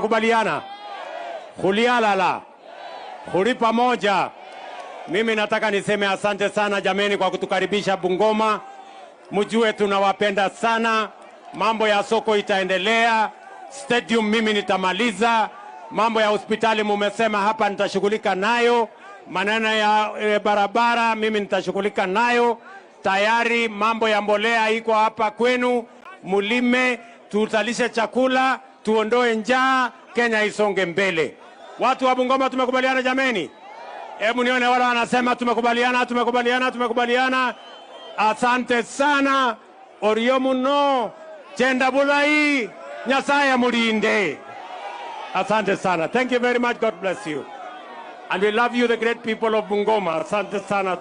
Kubaliana kulialala kuli pamoja. Mimi nataka niseme asante sana jameni kwa kutukaribisha Bungoma. Mjue tunawapenda sana. Mambo ya soko itaendelea, stadium mimi nitamaliza, mambo ya hospitali mumesema hapa nitashughulika nayo, maneno ya barabara mimi nitashughulika nayo. Tayari mambo ya mbolea iko hapa kwenu, mulime, tutalishe chakula, tuondoe njaa, Kenya isonge mbele. Watu wa Bungoma tumekubaliana jameni? Hebu nione wale wanasema tumekubaliana. Asante sana. Orio muno, chenda bulai, Nyasaye mulinde. Asante sana. Thank you very much. God bless you. And we love you, the great people of Bungoma. Asante sana.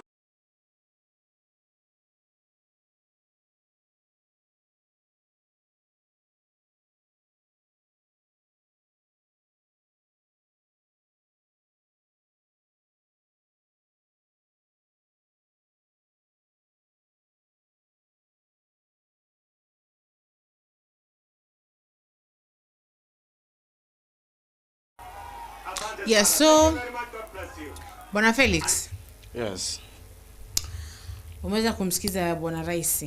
Yes, so Bwana Felix. Yes. Umeweza kumsikiza Bwana Rais?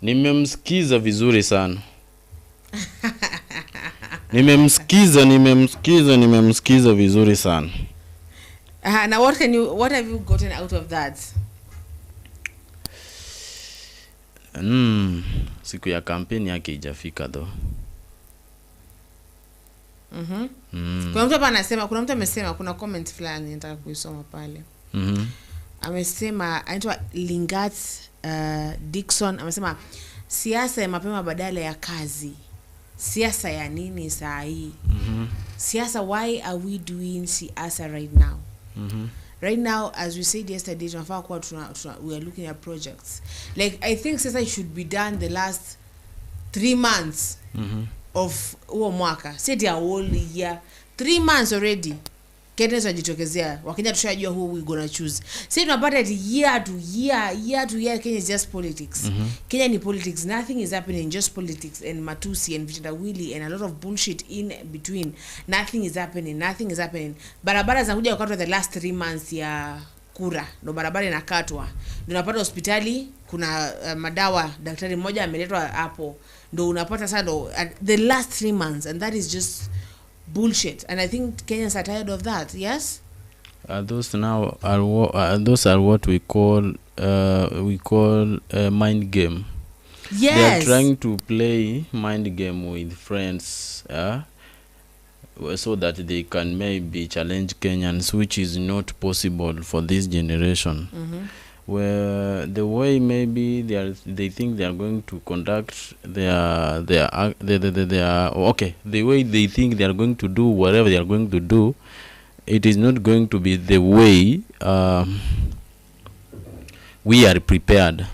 Nimemsikiza vizuri sana. Nimemsikiza vizuri sana. Now what have you gotten out of that? Siku ya kampeni yake haijafika though. Kuna mtu hapa anasema, kuna mtu amesema, kuna comment fulani nataka kuisoma pale. Amesema anaitwa Lingat Dickson, amesema siasa ya mapema badala ya kazi. Siasa ya nini saa hii? Siasa, why are we doing siasa right now? Right now, as we said yesterday, we are looking at projects. Like, I think siasa should be done the last 3 months of huo mwaka. Said a whole year. 3 months already. Kenya tunajitokezea. Wakenya tushajua who we gonna choose. Said tunapata year to year, Kenya is just politics. Kenya ni politics. Nothing is happening, just politics and matusi and vitendawili and a lot of bullshit in between. Nothing is happening. Barabara zinakuja wakati wa the last 3 months ya kura. Ndo barabara inakatwa. Ndo unapata hospitali kuna madawa, daktari mmoja ameletwa hapo. Ndo unapata sasa the last 3 months, and that is just bullshit. And I think Kenyans are tired of that. Yes? Those now are what we call mind game. Yes. They are trying to play mind game with friends, so that they can maybe challenge Kenyans, which is not possible for this generation. Where the way maybe they think they are going to conduct the way they think they are going to do whatever they are going to do, it is not going to be the way we are prepared.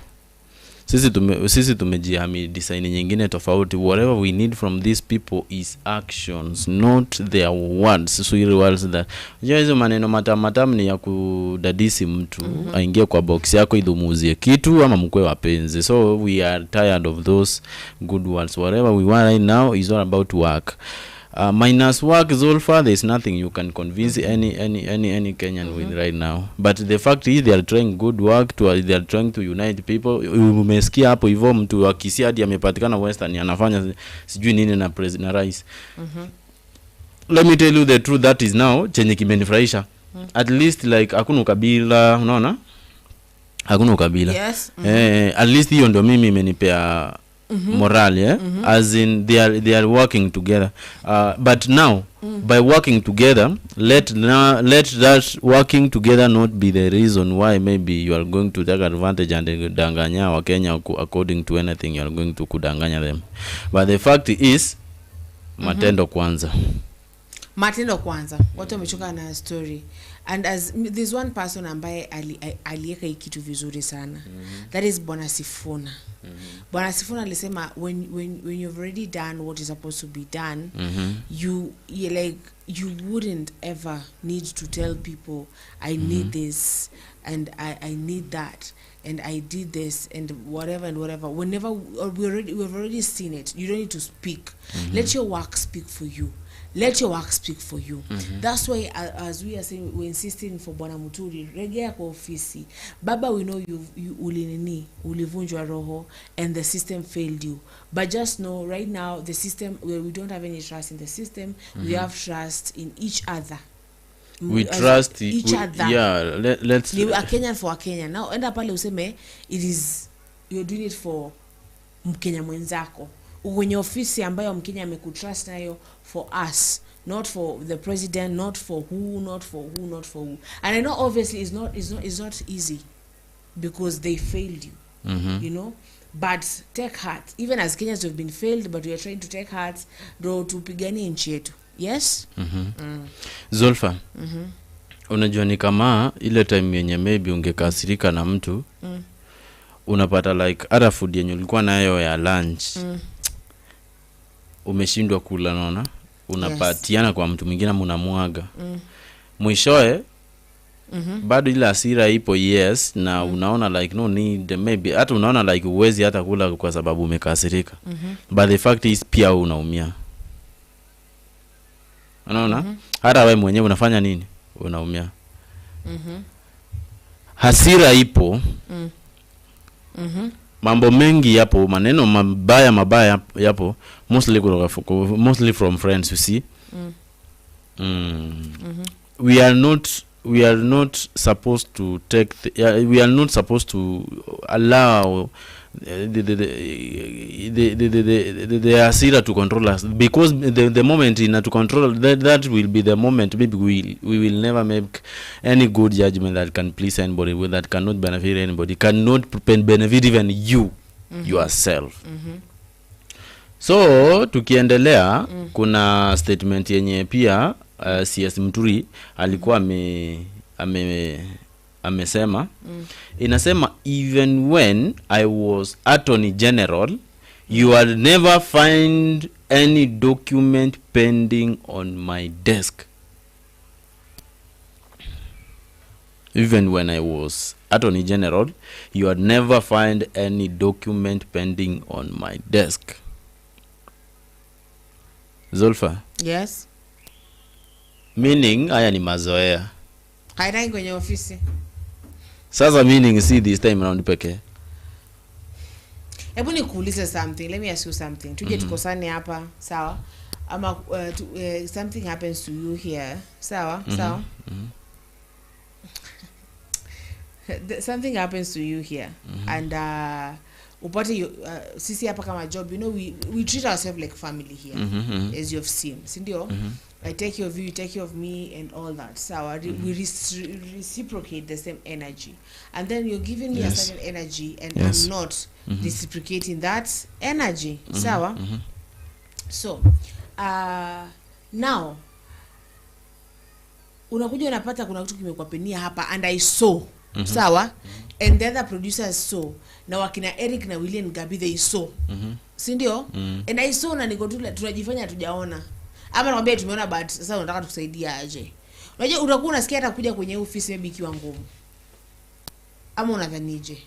Sisi tumejihami design nyingine tofauti. Whatever we need from these people is actions, not their words. So ile words that hizo maneno matam ni ya kudadisi mtu aingie kwa box yako idumuzie kitu ama mkwe wapenzi. So we are tired of those good words. Whatever we want right now is all about work. Minus work is all far. There's nothing you can convince any Kenyan with right now. But the fact is they are trying good work they are trying to unite people. Umesikia hapo hivyo mtu wa Kisii hadi amepatikana Western anafanya sijui nini na president na rais. Let me tell you the truth, that is now chenye kimenifurahisha. At least like hakuna ukabila, unaona? Hakuna ukabila. Yes. At least hiyo ndio mimi imenipea morale, as in they are working together, but now by working together, let that working together not be the reason why maybe you are going to take advantage and danganya wa Kenya according to anything you are going to kudanganya them. But the fact is matendo kwanza. matendo kwanza watu wamechoka na story, and as there's one person ambaye aliweka hii kitu vizuri sana, that is Bwana Sifuna. Bwana Sifuna alisema when you've already done what is supposed to be done, you wouldn't ever need to tell people I need this and I need that and I did this and whatever. Whenever we've already seen it, you don't need to speak. Let your work speak for you. Let your work speak for you. That's why, as we are saying, we're insisting for Bwana Muturi, regea kwa ofisi. Baba, we know you ulivunjwa roho and the system failed you. But just know, right now, the system, we don't have any trust in the system. We have trust in each other. We trust each other. Yeah, let's... A Kenyan for a Kenyan. Now, enda pale useme, you're doing it for Mkenya mwenzako. Kwenye ofisi ambayo Mkenya amekutrust nayo for us, not for the president, not for who. And I know obviously it's not easy because they failed you, you know. But take heart. Even as Kenyans have been failed, but we are trying to take heart do tupiganie nchi yetu. Yes? Zulfa. Unajua ni kama ile time yenye maybe ungekasirika na mtu, unapata like other food yenye ulikuwa nayo ya lunch, umeshindwa kula, naona unapatiana kwa mtu mwingine, mnamwaga mwishoe. Bado ile hasira ipo, yes, na unaona like no need, maybe hata unaona like uwezi hata kula kwa sababu umekasirika, but the fact is pia unaumia, unaona. Hata wewe mwenyewe unafanya nini? Unaumia. Hasira ipo. Mambo mengi yapo, maneno mabaya yapo, mostly from friends, you see. We are not supposed to take we are not supposed to allow the asira to control us, because the moment in to control that will be the moment maybe we will never make any good judgment that can please anybody, that cannot benefit anybody, cannot benefit even you yourself. So tukiendelea, kuna statement yenye pia CS Muturi alikuwa amesema, inasema, even when I was Attorney General, you will never find any document pending on my desk. Even when I was Attorney General, you will never find any document pending on my desk. Zulfa? Yes. Meaning, haya ni mazoea. Haidai kwenye ofisi. Sasa meaning see this time around peke. Hebu nikuulize something. Let me ask you something. Tuje tukosane hapa, sawa? Ama something happens to you here, sawa? Sawa? Something happens to you here, and upate sisi hapa kama job, you know, we treat ourselves like family here, as you've seen, sindio? I take care of you, you take care of me, and all that. So we reciprocate the same energy, and then you're giving me a certain energy, and I'm not reciprocating that energy. So now unakuja unapata kuna kitu kimekwapenia hapa, and I saw, sawa, and the other producers saw, na wakina Eric na William Gabi they saw, sindio? And I saw, na niko tunajifanya tujaona, ama nakwambia tumeona, but sasa unataka tukusaidia aje? Unajua utakuwa unasikia hata kuja kwenye office maybe ikiwa ngumu, ama unadhanije?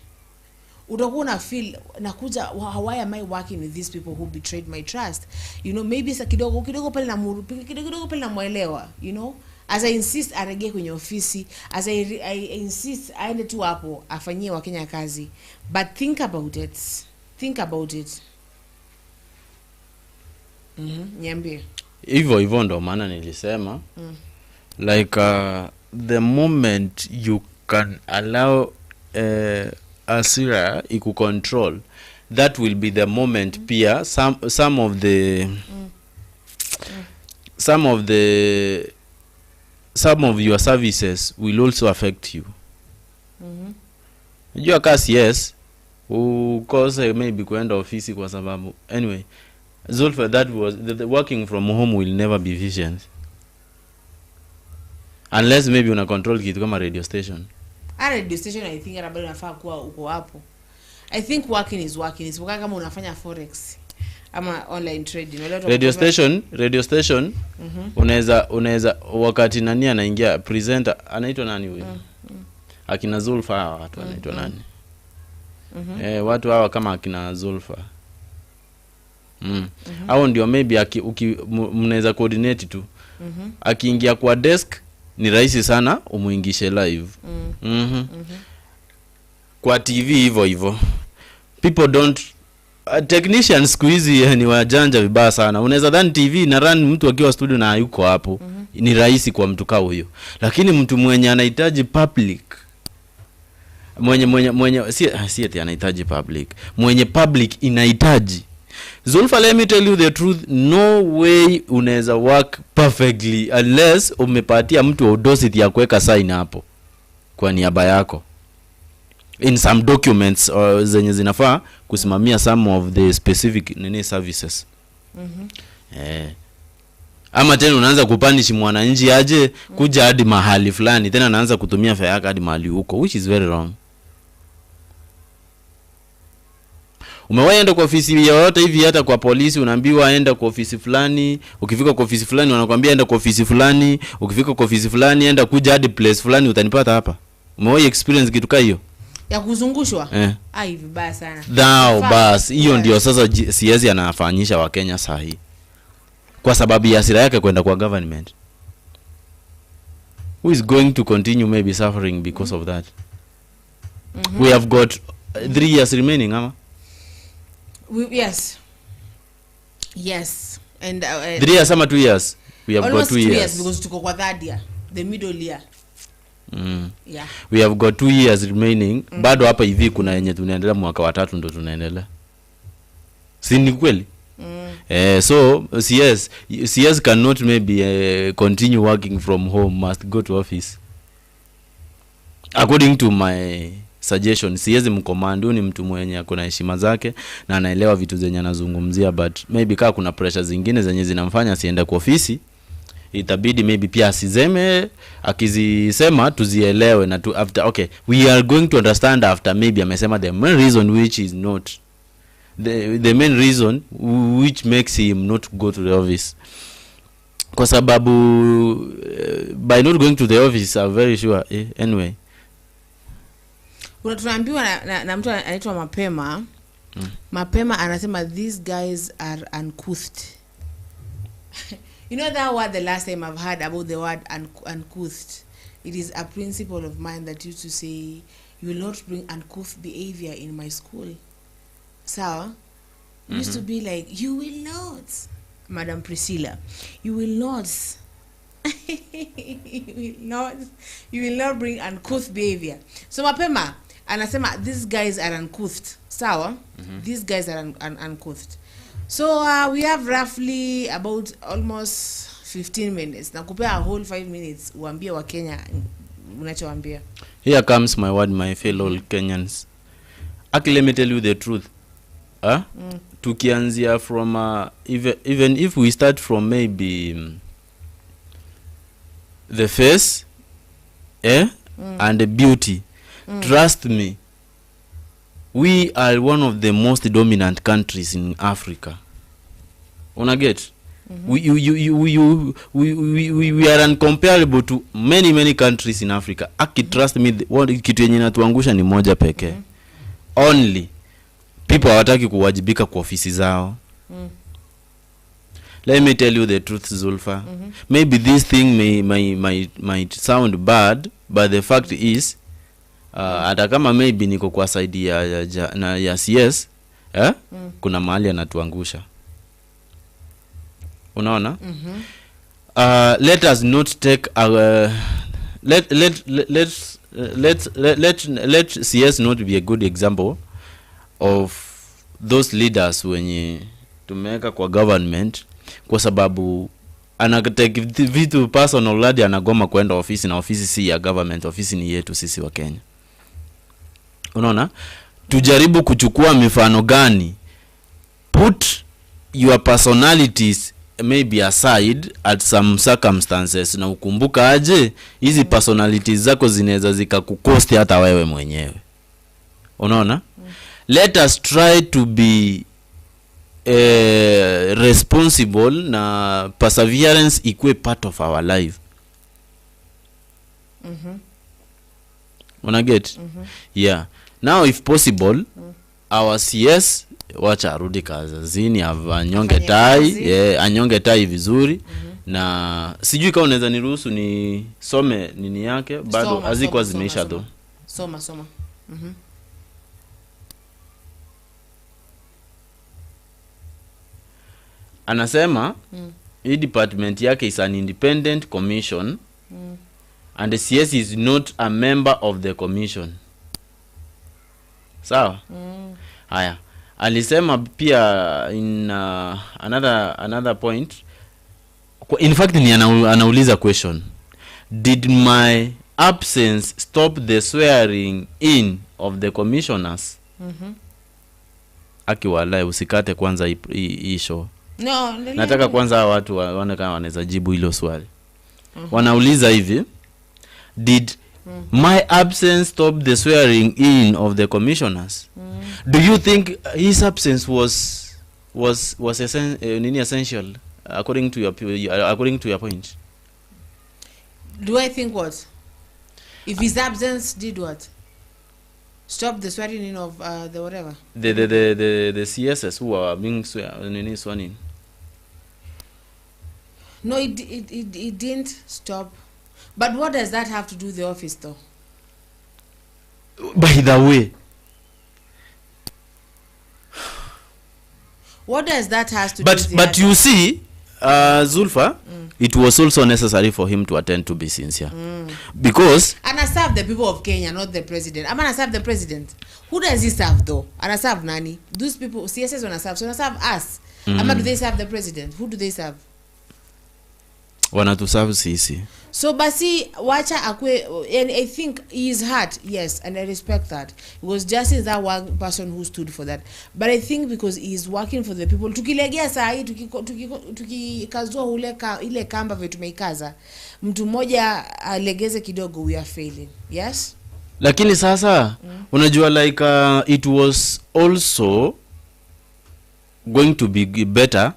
Utakuwa una feel nakuja, why am I working with these people who betrayed my trust? You know, maybe sa kidogo pale na muru, kidogo pale na muelewa, you know. As I insist arejee kwenye ofisi, as I insist aende tu hapo afanyie Wakenya kazi, but think about it. Niambie. Hivyo ndo maana nilisema, like the moment you can allow asira iku control, that will be the moment pia some of your services will also affect you. Unajua kasi, yes, ukose maybe kuenda ofisi kwa sababu, anyway, Zulfa, that was the working from home will never be efficient. unless maybe una control kitu kama radio station. Radio station I think bado unafaa kuwa uko hapo. I think working is working. Is kama unafanya forex ama online trading. Radio station unaweza wakati nani anaingia presenter anaitwa nani huyo? Akina Zulfa watu anaitwa nani? Watu hawa kama akina Zulfa. Au ndio maybe mnaweza coordinate tu. Akiingia kwa desk ni rahisi sana umuingishe live. Kwa TV hivyo. People don't technicians squeeze ni wajanja vibaya sana. Unaweza dhani TV na run mtu akiwa studio na yuko hapo. Ni rahisi kwa mtu kao huyo. Lakini mtu mwenye anahitaji public mwenye si ati anahitaji public. Mwenye public inahitaji. Zulfa, let me tell you the truth, no way unaweza work perfectly unless umepatia mtu audacity ya kuweka sign hapo kwa niaba yako in some documents zenye zinafaa kusimamia some of the specific services. Ama tena unaanza kupanish mwananchi aje kuja hadi mahali fulani, tena anaanza kutumia fare yake hadi mahali huko, which is very wrong. Umewahi enda kwa ofisi yoyote hivi, hata kwa polisi unaambiwa enda kwa ofisi fulani, ukifika kwa ofisi fulani wanakuambia enda kwa ofisi fulani, ukifika kwa ofisi fulani enda kuja hadi place fulani utanipata hapa. Umewahi experience kitu kama hiyo? Ya kuzungushwa? Vibaya sana. Dao bas, hiyo ndio sasa siasa anafanyisha wa Kenya sahi. Kwa sababu ya hasira yake kwenda kwa government. Who is going to continue maybe suffering because of that? We have got 3 years remaining, ama? Yes. And 3 years ama 2 years? We have got 2 years because tuko kwa third year, the middle year. Yeah. We have got 2 years remaining. Bado hapa hivi kuna yenye tunaendelea mwaka wa 3 ndo tunaendelea. Si ni kweli? So CS cannot maybe continue working from home, must go to office. According to my suggestion, siwezi mkomando, ni mtu mwenye akona heshima zake na anaelewa vitu zenye anazungumzia, but maybe kama kuna pressure zingine zenye zinamfanya siende kwa ofisi, itabidi maybe pia asizeme, akizisema tuzielewe na tu after we are going to understand after maybe amesema the main reason which is not the main reason which makes him not go to the office. Kwa sababu by not going to the office I'm very sure anyway. Tunaambiwa na mtu anaitwa Mapema. Mapema anasema these guys are uncouth. You know that word, the last time I've heard about the word uncouth, it is a principle of mine that used to say you will not bring uncouth behavior in my school. So used to be like, you will not, Madam Priscilla, you will not you will not bring uncouth behavior. So Mapema anasema these guys are uncouth. Sawa? These guys are uncouth. So we have roughly about almost 15 minutes. Nakupea a whole 5 minutes uambie wa Kenya unachoambia. Here comes my word, my fellow Kenyans. Actually, let me tell you the truth. Tukianzia from even if we start from maybe the face and the beauty, trust me, we are one of the most dominant countries in Africa. Una get? We are uncomparable to many countries in Africa. Trust me, kitu yenye inatuangusha ni moja pekee. Only people hawataki kuwajibika kwa ofisi zao. Let me tell you the truth, Zulfa. Maybe this thing might sound bad, but the fact is hata kama maybe niko kwa side ya CS, kuna mahali anatuangusha. Unaona? Let us not take let CS not be a good example of those leaders wenye tumeweka kwa government, kwa sababu anatake vitu personal hadi anagoma kwenda ofisi, na ofisi si ya government, ofisi ni yetu sisi wa Kenya. Unaona? Tujaribu kuchukua mifano gani? Put your personalities maybe aside at some circumstances, na ukumbuka aje hizi personalities zako zinaweza zikakukosti hata wewe mwenyewe. Unaona? Let us try to be responsible na perseverance ikue part of our life. Una get? Yeah. Now if possible, our CS wacha arudi kazini, anyonge tai, anyonge tai vizuri. Na sijui kama unaweza niruhusu ni some nini yake, bado hazikuwa zimeisha tu. Soma. Anasema hii department yake is an independent commission and the CS is not a member of the commission. Sawa? Haya. Alisema pia in another point, in fact ni anauliza question, did my absence stop the swearing in of the commissioners? Akiwalai usikate kwanza hii show. No, nataka kwanza watu waone kama wanaweza jibu hilo swali. Wanauliza hivi, did my absence stop the swearing in of the commissioners? Do you think his absence was essential according to your point? Do I think what? If his absence did what? Stop the swearing in of the whatever? The CSS who are being sworn in. No, it didn't stop. But what does that have to do with the office though? By the way, what does that has to do with but you see, Zulfa, it was also necessary for him to attend, to be sincere. Because and I serve the people of Kenya, not the president. I'm gonna serve the president. Who does he serve though? And I serve nani? Those people, CSS wanna serve. So wanna serve us. Ama do they serve the president? Who do they serve? Wanatuserve sisi. So basi wacha akwe, and I think he is hurt, yes, and I respect that. It was justice that one person who stood for that. But I think because he is working for the people, tukilegea saa hii tukikazua ile kamba vile tumeikaza, mtu mmoja alegeze kidogo, we are failing. Yes? Lakini sasa unajua like it was also going to be better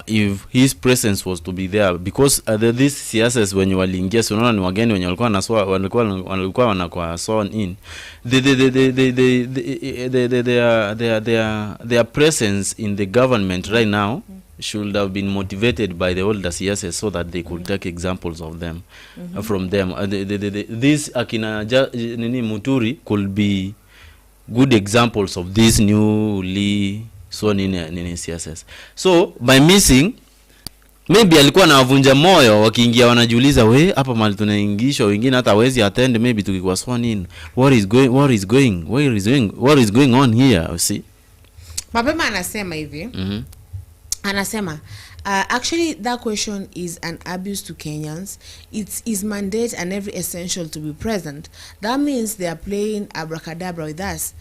if his presence was to be there, because these CSS when you waliingia, unaona ni wageni wenye walikuwa wanakuwa sworn in, their presence in the government right now should have been motivated by the older CSS so that they could take examples of them from them. This akina nini Muturi could be good examples of this newly sworn in CSS. So by missing, maybe alikuwa na wavunja moyo wakiingia wanajiuliza, we hapa mali tunaingishwa, wengine hata hawezi attend, maybe tukikuwa sworn in, what is going on here, you see? Mapema anasema hivi. Anasema actually that question is an abuse to Kenyans. It is mandate and every essential to be present. That means they are playing abracadabra with us.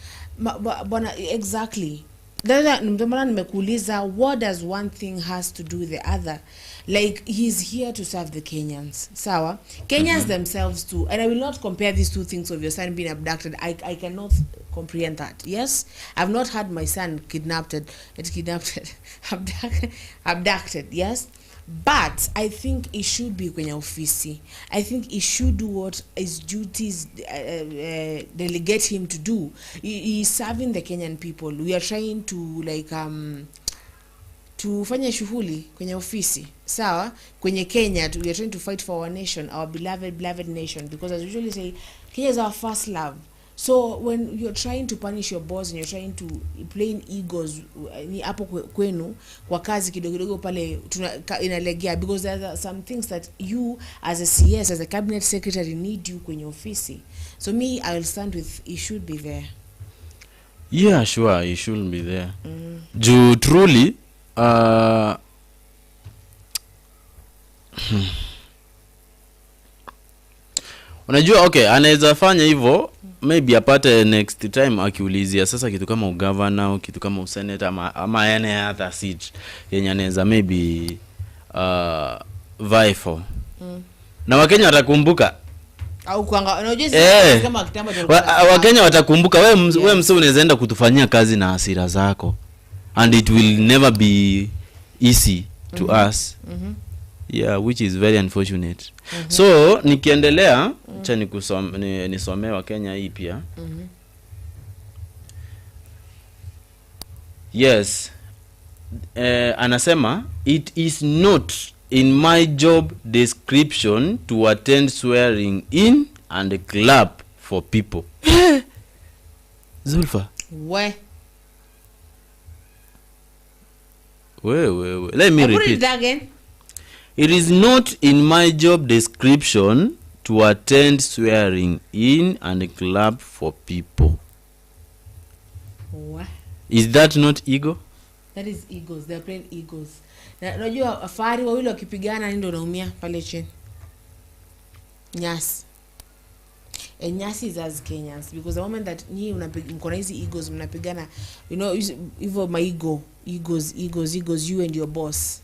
Exactly. Nimekuuliza, what does one thing has to do with the other? Like, he's here to serve the Kenyans. Sawa? Kenyans themselves too. And I will not compare these two things of your son being abducted. I cannot comprehend that. Yes? I've not had my son abducted. Yes? But I think it should be kwenye ofisi. I think he should do what his duties delegate him to do. He is serving the Kenyan people. We are trying to like tufanye shughuli kwenye ofisi. Sawa? Kwenye Kenya, we are trying to fight for our nation, our beloved nation, because as we usually say, Kenya is our first love. So when you're trying to punish your boss and you're trying to play in egos, ni hapo kwenu kwa kazi kidogo pale inalegea, because there are some things that you as a CS, as a cabinet secretary, need you kwenye ofisi. So me, I will stand with, he should be there. Yeah, sure, he should be there. Juu truly unajua, okay, anaweza fanya hivyo maybe apate next time akiulizia sasa kitu kama ugovernor au kitu kama usenate ama any other seat yenye anaweza maybe vie for. Na Wakenya watakumbuka au kuanga unajua kama kitambo Wakenya watakumbuka wewe msee unaweza enda kutufanyia kazi na hasira zako, and it will never be easy to us. Yeah, which is very unfortunate. So nikiendelea acha nisomee Wakenya hii pia. Yes, anasema it is not in my job description to attend swearing in and clap for people. Zulfa, we let me repeat it again. It is not in my job description to attend swearing in and clap for people. What? Is that not ego? That is egos. They are playing egos. Na unajua afari wawili wakipigana ndio naumia pale chini. Nyasi. And nyasi is as Kenyans, because the moment that ni mko na hizi egos mnapigana, you know, hivyo my egos you and your boss.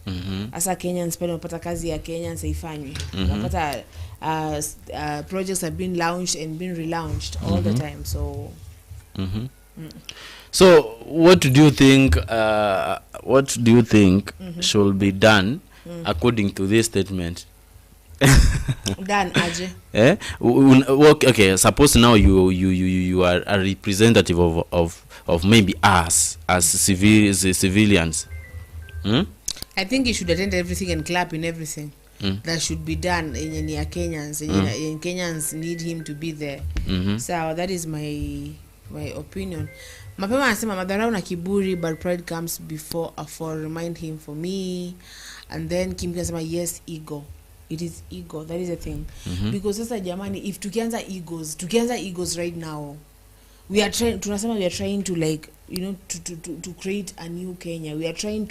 Asa Kenyans pale unapata kazi ya Kenyans haifanywi. Unapata projects have been launched and been relaunched all the time, so So what do you think should be done according to this statement? Done aje. Okay, suppose now you are a representative of maybe us as civilians. I think you should attend everything and clap in everything. That should be done in Kenyans. And Kenyans need him to be there. So that is my opinion. Mapema anasema madharau na kiburi, but pride comes before a fall. Remind him for me. And then Kim anasema yes, ego. It is ego. That is the thing. Because sasa jamani, if tukianza egos right now, we are trying to like, you know, to create a new Kenya. We are trying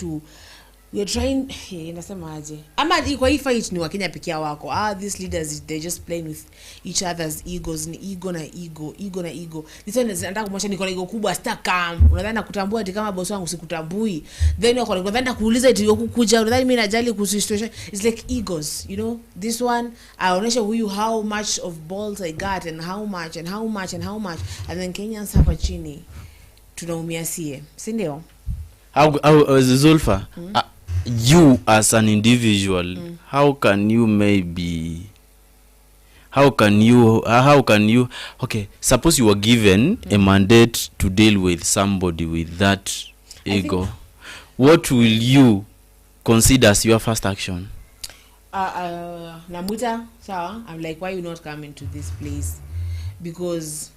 nasema aje, ama kwa hii fight ni Wakenya pekee wako. These leaders, they just playing with each other's egos. Ni ego na ego. This one nataka kumwasha niko na ego kubwa, stakam. Unadhani nakutambua ati kama boss wangu sikutambui, then wako unadhani kuuliza ati yoku kuja, unadhani mimi najali kuhusu situation. It's like egos, you know. This one anaonyesha huyu how much of balls I got and how much, and then Kenyans hapa chini tunaumia sie, si ndio? How Zulfa, you as an individual, how can you okay, suppose you were given a mandate to deal with somebody with that ego, what will you consider as your first action? Namuta, sawa, I'm like, why you not coming to this place? Because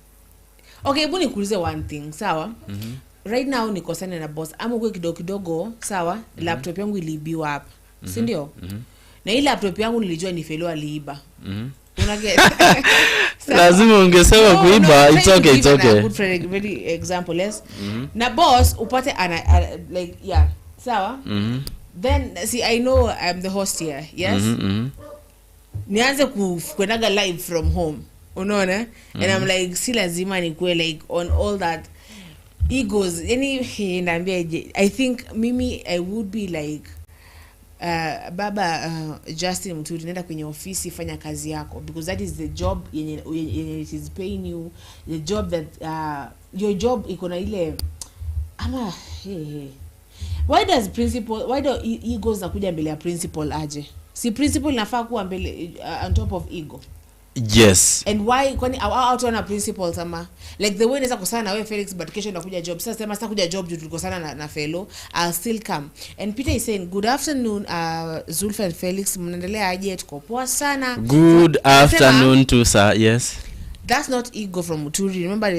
okay, hebu nikuulize one thing, sawa? Right now niko sana na boss, ama kwa kidogo sawa, laptop yangu iliibiwa hapa, si ndio? Na ile laptop yangu nilijua ni Felo aliiba. Unaget? Lazima ungesema kuiba. It's okay. Good for a very example, yes. Na boss upate like yeah, sawa? Then see, I know I'm the host here, yes? Nianze kwendaga live from home, unaona? And I'm like, si lazima nikuwe like on all that egos. I think Mimi, I would be like Baba Justin Muturi, nenda kwenye ofisi, fanya kazi yako, because that is the job it is paying you, the job that your job iko na ile ama why do egos nakuja mbele ya principal aje? Si principal nafaa kuwa mbele on top of ego. Yes. And why kwani out on a principal sama like the way neza kusana na wewe Felix, but kesho nakuja job. Sasa sema sasa kuja job juu tulikosana na Fellow, I'll still come. And Peter is saying good afternoon Zulfa and Felix, mnaendelea aje? Tuko poa sana. Good afternoon to sir. Yes. That's not ego from Muturi. Remember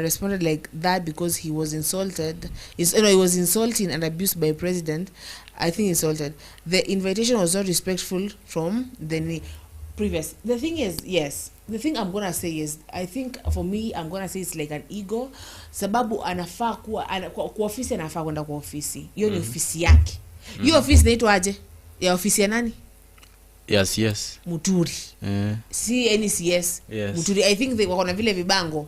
responded like that because he was insulted. He was insulting and abused by president. I think insulted. The invitation was not respectful from the previous. The thing is, yes, the thing I'm gonna say is, I think for me, I'm gonna say it's like an ego. Sababu anafaa kuwa kwa ofisi, anafaa kwenda kwa ofisi. Hiyo ni ofisi yake. Hiyo ofisi inaitwa aje? Ya ofisi ya nani? Yes. Muturi. See any CS? Yes. Muturi. I think they were on a vile vibango.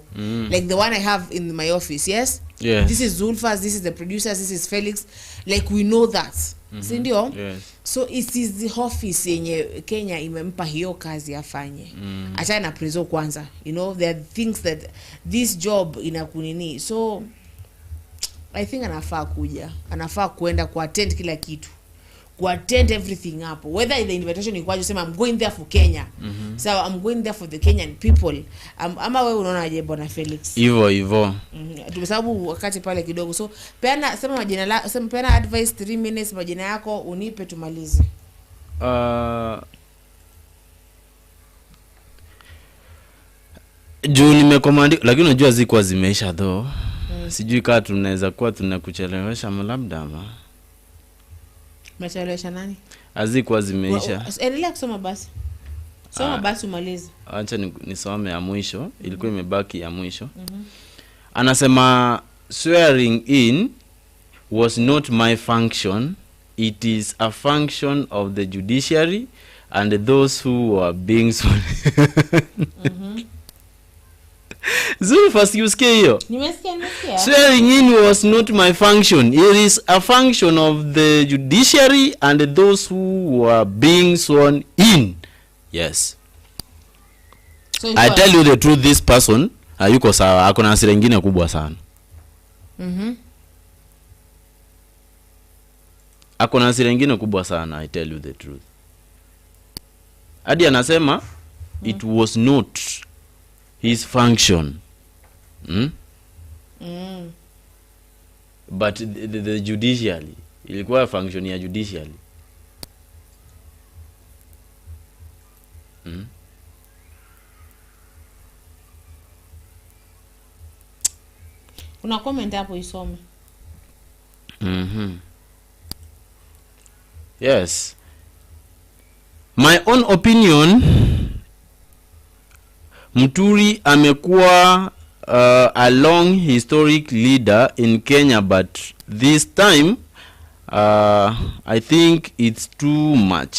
Like the one I have in my office, yes? Yes. This is Zulfas, this is the producers, this is Felix. Like we know that. Sindio? Yes. So it is the office yenye Kenya imempa hiyo kazi afanye. Acha na prezo kwanza. You know, there are things that this job inakunini. So I think anafaa kuja. Anafaa kuenda kuattend kila kitu. Kuattend everything hapo. Whether the invitation is kwaje sema I'm going there for Kenya. So I'm going there for the Kenyan people. Ama wewe unaona aje bwana Felix? Hivyo. Tumesababu wakati pale kidogo. So peana sema majina la sema peana advice 3 minutes majina yako unipe tumalize. Juu nimekomandi lakini unajua zikuwa zimeisha though. Sijui kama tunaweza kuwa tunakuchelewesha labda ama. Machelewesha nani? Azikuwa zimeisha. Endelea kusoma basi. Soma basi umalize. Acha nisome ya mwisho, ilikuwa imebaki ya mwisho. Anasema swearing in was not my function, it is a function of the judiciary and those who were being sworn. Zulfas yusikia hiyo? Nimesikia. Swearing in was not my function. It is a function of the judiciary and those who were being sworn in. Yes. So I tell you the truth, this person hayuko sawa, ako na hasira nyingine kubwa sana. Ako na hasira nyingine kubwa sana, I tell you the truth. Hadi anasema it was not his function. But the judiciary, ilikuwa function ya judiciary. Una comment hapo isome. Yes. My own opinion, Muturi amekuwa a long historic leader in Kenya, but this time I think it's too much.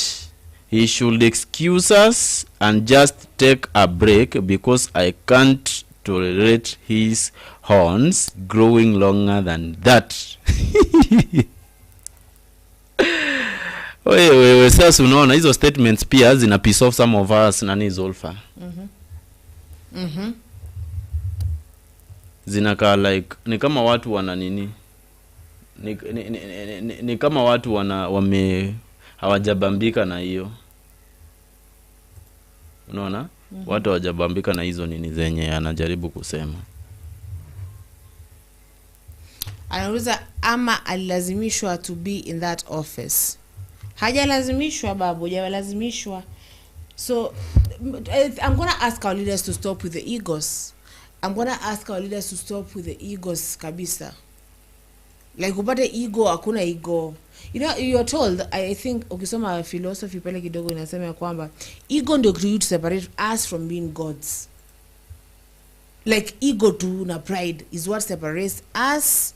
He should excuse us and just take a break because I can't tolerate his horns growing longer than that. Wewe sasa unaona hizo statements pia zina piss off some of us nani Zulfa. Zinaka like ni kama watu wana nini? Ni kama watu hawajabambika na hiyo. Unaona? Watu hawajabambika na hizo nini zenye anajaribu kusema. Anauliza ama alilazimishwa to be in that office. Hajalazimishwa babu, hajalazimishwa. So I'm going to ask our leaders to stop with the egos. Kabisa. Like upate ego, hakuna ego. You know, you're told, I think ukisoma philosophy pale kidogo inasema ya kwamba ego ndio kitu to separate us from being gods. Like ego tu na pride is what separates us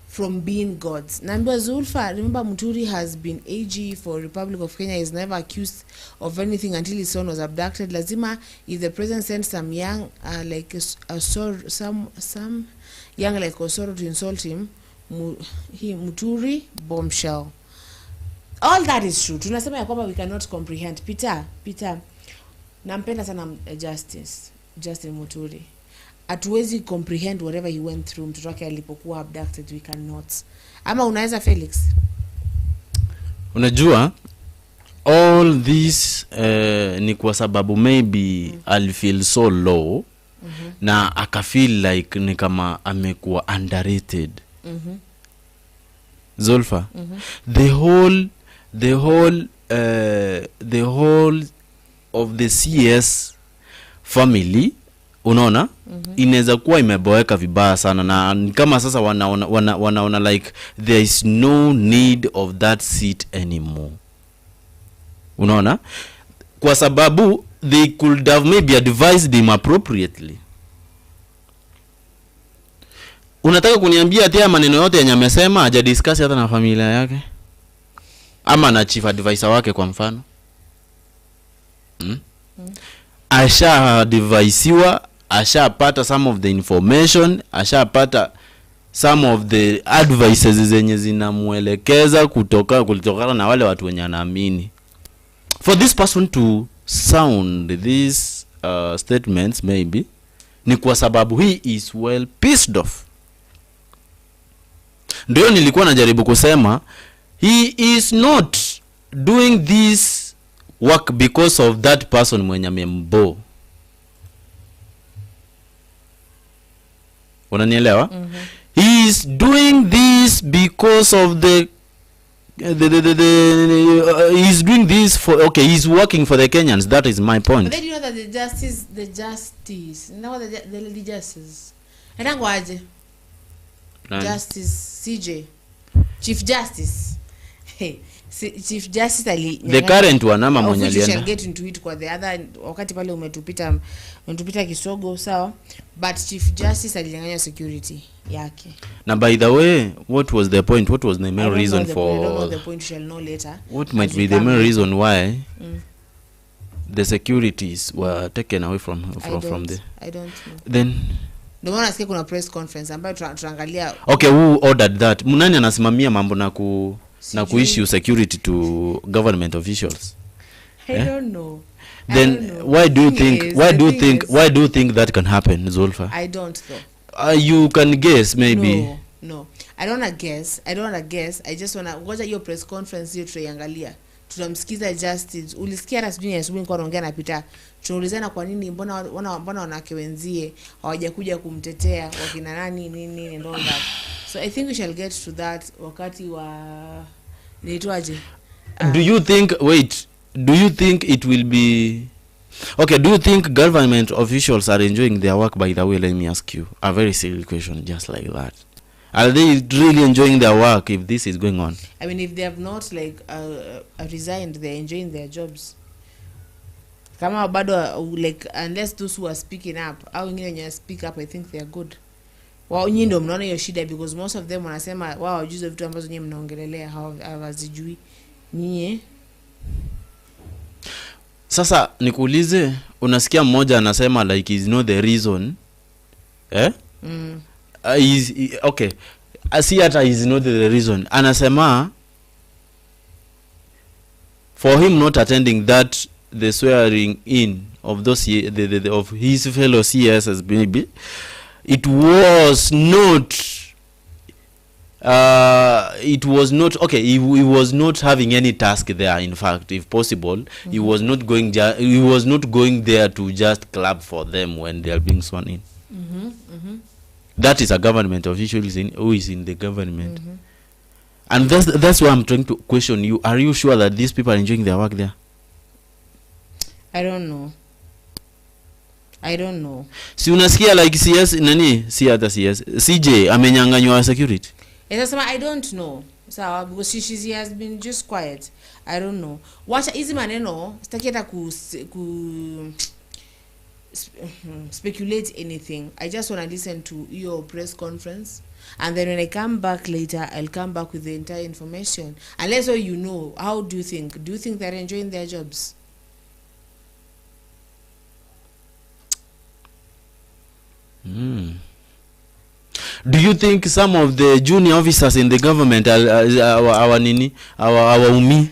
from being gods. Naambiwa Zulfa, remember Muturi has been AG for Republic of Kenya, is never accused of anything until his son was abducted. Lazima, if the president sends some young like some young like Osoro to insult him, Muturi bombshell. All that is true. Tunasema ya kwamba we cannot comprehend. Peter, nampenda sana Justin Muturi. Hatuwezi comprehend whatever he went through mtoto wake alipokuwa abducted, we cannot. Ama unaweza Felix? Unajua all this ni kwa sababu maybe I'll feel so low na aka feel like ni kama amekuwa underrated. Zulfa, the whole of the CS family unaona inaweza kuwa imeboeka vibaya sana na kama sasa wanaona like there is no need of that seat anymore. Unaona? Kwa sababu they could have maybe advised him appropriately. Unataka kuniambia ati maneno yote yenye amesema haja discuss hata na familia yake? Ama na chief advisor wake kwa mfano? Asha devicewa, ashapata some of the information, ashapata some of the advices zenye zinamuelekeza kutokana na wale watu wenye anaamini. For this person to sound these statements maybe ni kwa sababu he is well pissed off. Ndio nilikuwa najaribu kusema he is not doing this work because of that person mwenye amembo. Unanielewa? He is doing this because of he's doing this for, okay, he's working for the Kenyans. That is my point. But then you know that the justice, you know what the lady justice, Enangwaje, Justice CJ, Chief Justice, hey, Chief Justice the current one ama mwenye alienda. Shall get into it kwa the other wakati pale umetupita kisogo sawa, but Chief Justice alinyang'anya security yake. Na by the way, what was the point? What was the main reason for? I don't know the point, shall know later. What might be the main reason why the securities were taken away from the? I don't know. Then ndio maana nasikia kuna press conference ambayo tunaangalia. Okay, who ordered that? Munani anasimamia mambo na kuissue security to government officials? I don't know. Then why do you think that can happen, Zulfa? I don't know. You can guess maybe. No. I don't wanna guess. I just wanna ngoja hiyo press conference hiyo tutaiangalia. Tutamsikiza Justice. Ulisikia rasmi asubuhi kwa anaongea na Peter. Tunaulizana kwa nini mbona wanawake wenzie hawajakuja kumtetea wakina nani nini and all that. So I think we shall get to that wakati wa niitwaje. Do you think it will be okay? Do you think government officials are enjoying their work? By the way, let me ask you a very silly question just like that. Are they really enjoying their work if this is going on? I mean, if they have not resigned, they're enjoying their jobs. Kama bado unless those who are speaking up, au wengine wenye speak up, I think they are good. Wao nyinyi ndio mnaona hiyo shida because most of them wanasema wao hawajui vitu ambazo nyinyi mnaongelelea, hawazijui nyinyi. Sasa nikuulize, unasikia mmoja anasema like is not the reason okay, asi hata is not the reason, anasema for him not attending that the swearing in of those of his fellow CSs maybe it was not okay, he was not having any task there. In fact, if possible, he was not going there to just clap for them when they are being sworn in. That is a government official who is in the government. And that's why I'm trying to question you. Are you sure that these people are enjoying their work there? I don't know. Si unasikia like CS nani? Si hata CS. CJ amenyanganywa security. Yes, I don't know. Sawa, because she has been just quiet. I don't know. Wacha hizi maneno sitaki hata ku speculate anything. I just want to listen to your press conference, and then when I come back later, I'll come back with the entire information. Unless you know, how do you think? Do you think they're enjoying their jobs? Do you think some of the junior officers in the government our umi?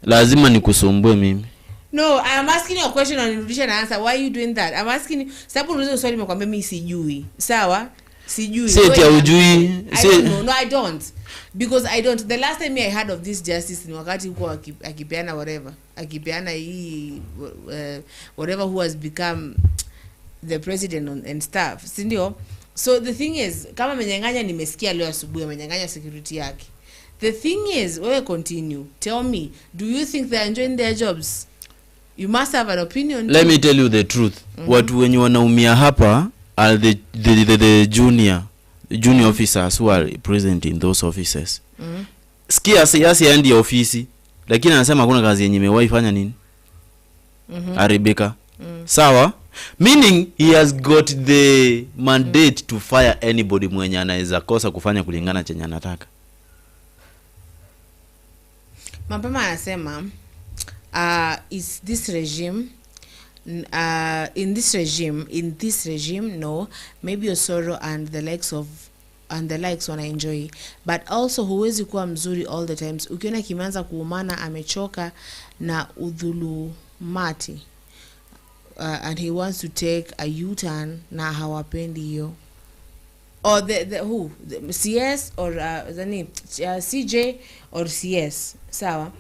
Lazima nikusumbue mimi. No, I am asking you a question and nirudisha na answer. Why are you doing that? I'm asking you, sababu unauliza swali nimekwambia mimi sijui. Sawa? Sijui. Seti hujui. No, I don't. Because I don't. The last time I heard of this justice ni wakati huko akipeana whatever. Akipeana hii whatever who has become the president and staff. Si ndio? So the thing is, kama menyanganya nimesikia leo asubuhi menyanganya security yake. The thing is, wewe continue. Tell me, do you think they are enjoying their jobs? You must have an opinion. Let me tell you the truth. Watu wenye wanaumia hapa are the junior officers who are present in those offices. Sikia siasi aendi ofisi, lakini anasema hakuna kazi yenye imewahi fanya nini? Aribika. Sawa? Meaning he has got the mandate to fire anybody mwenye anaweza kosa kufanya kulingana chenye anataka. Mapema anasema is this regime, in this regime, no, maybe Osoro and the likes wana enjoy, but also huwezi kuwa mzuri all the times. Ukiona kimeanza kuumana, amechoka na udhulumati, and he wants to take a U-turn, na hawapendi hiyo. Or the CS or CJ or CS, sawa.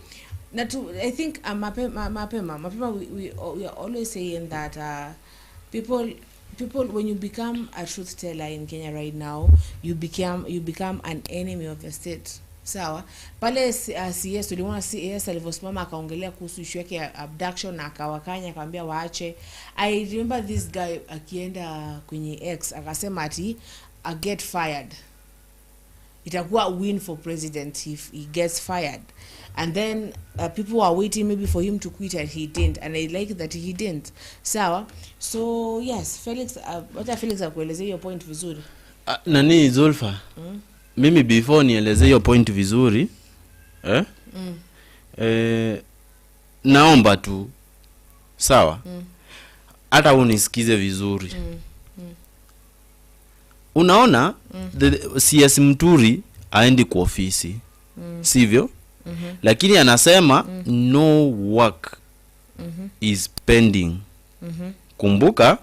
I think mapema we are always saying that people when you become a truth teller in Kenya right now, you become an enemy of the state, sawa. Pale CS tuliona CS alivyosimama akaongelea kuhusu issue yake ya abduction na akawakanya akamwambia waache. I remember this guy akienda kwenye X akasema ati I get fired, itakuwa win for president if he gets fired. And then people were waiting maybe for him to quit, and he didn't, and I like that he didn't, sawa. So yes, Felix, wacha Felix akuelezea hiyo point vizuri. Nani Zulfa, mimi before nieleze hiyo point vizuri naomba tu, sawa, hata unisikize vizuri. Unaona, the CS Muturi aendi kwa ofisi, sivyo? Lakini anasema no work is pending. Kumbuka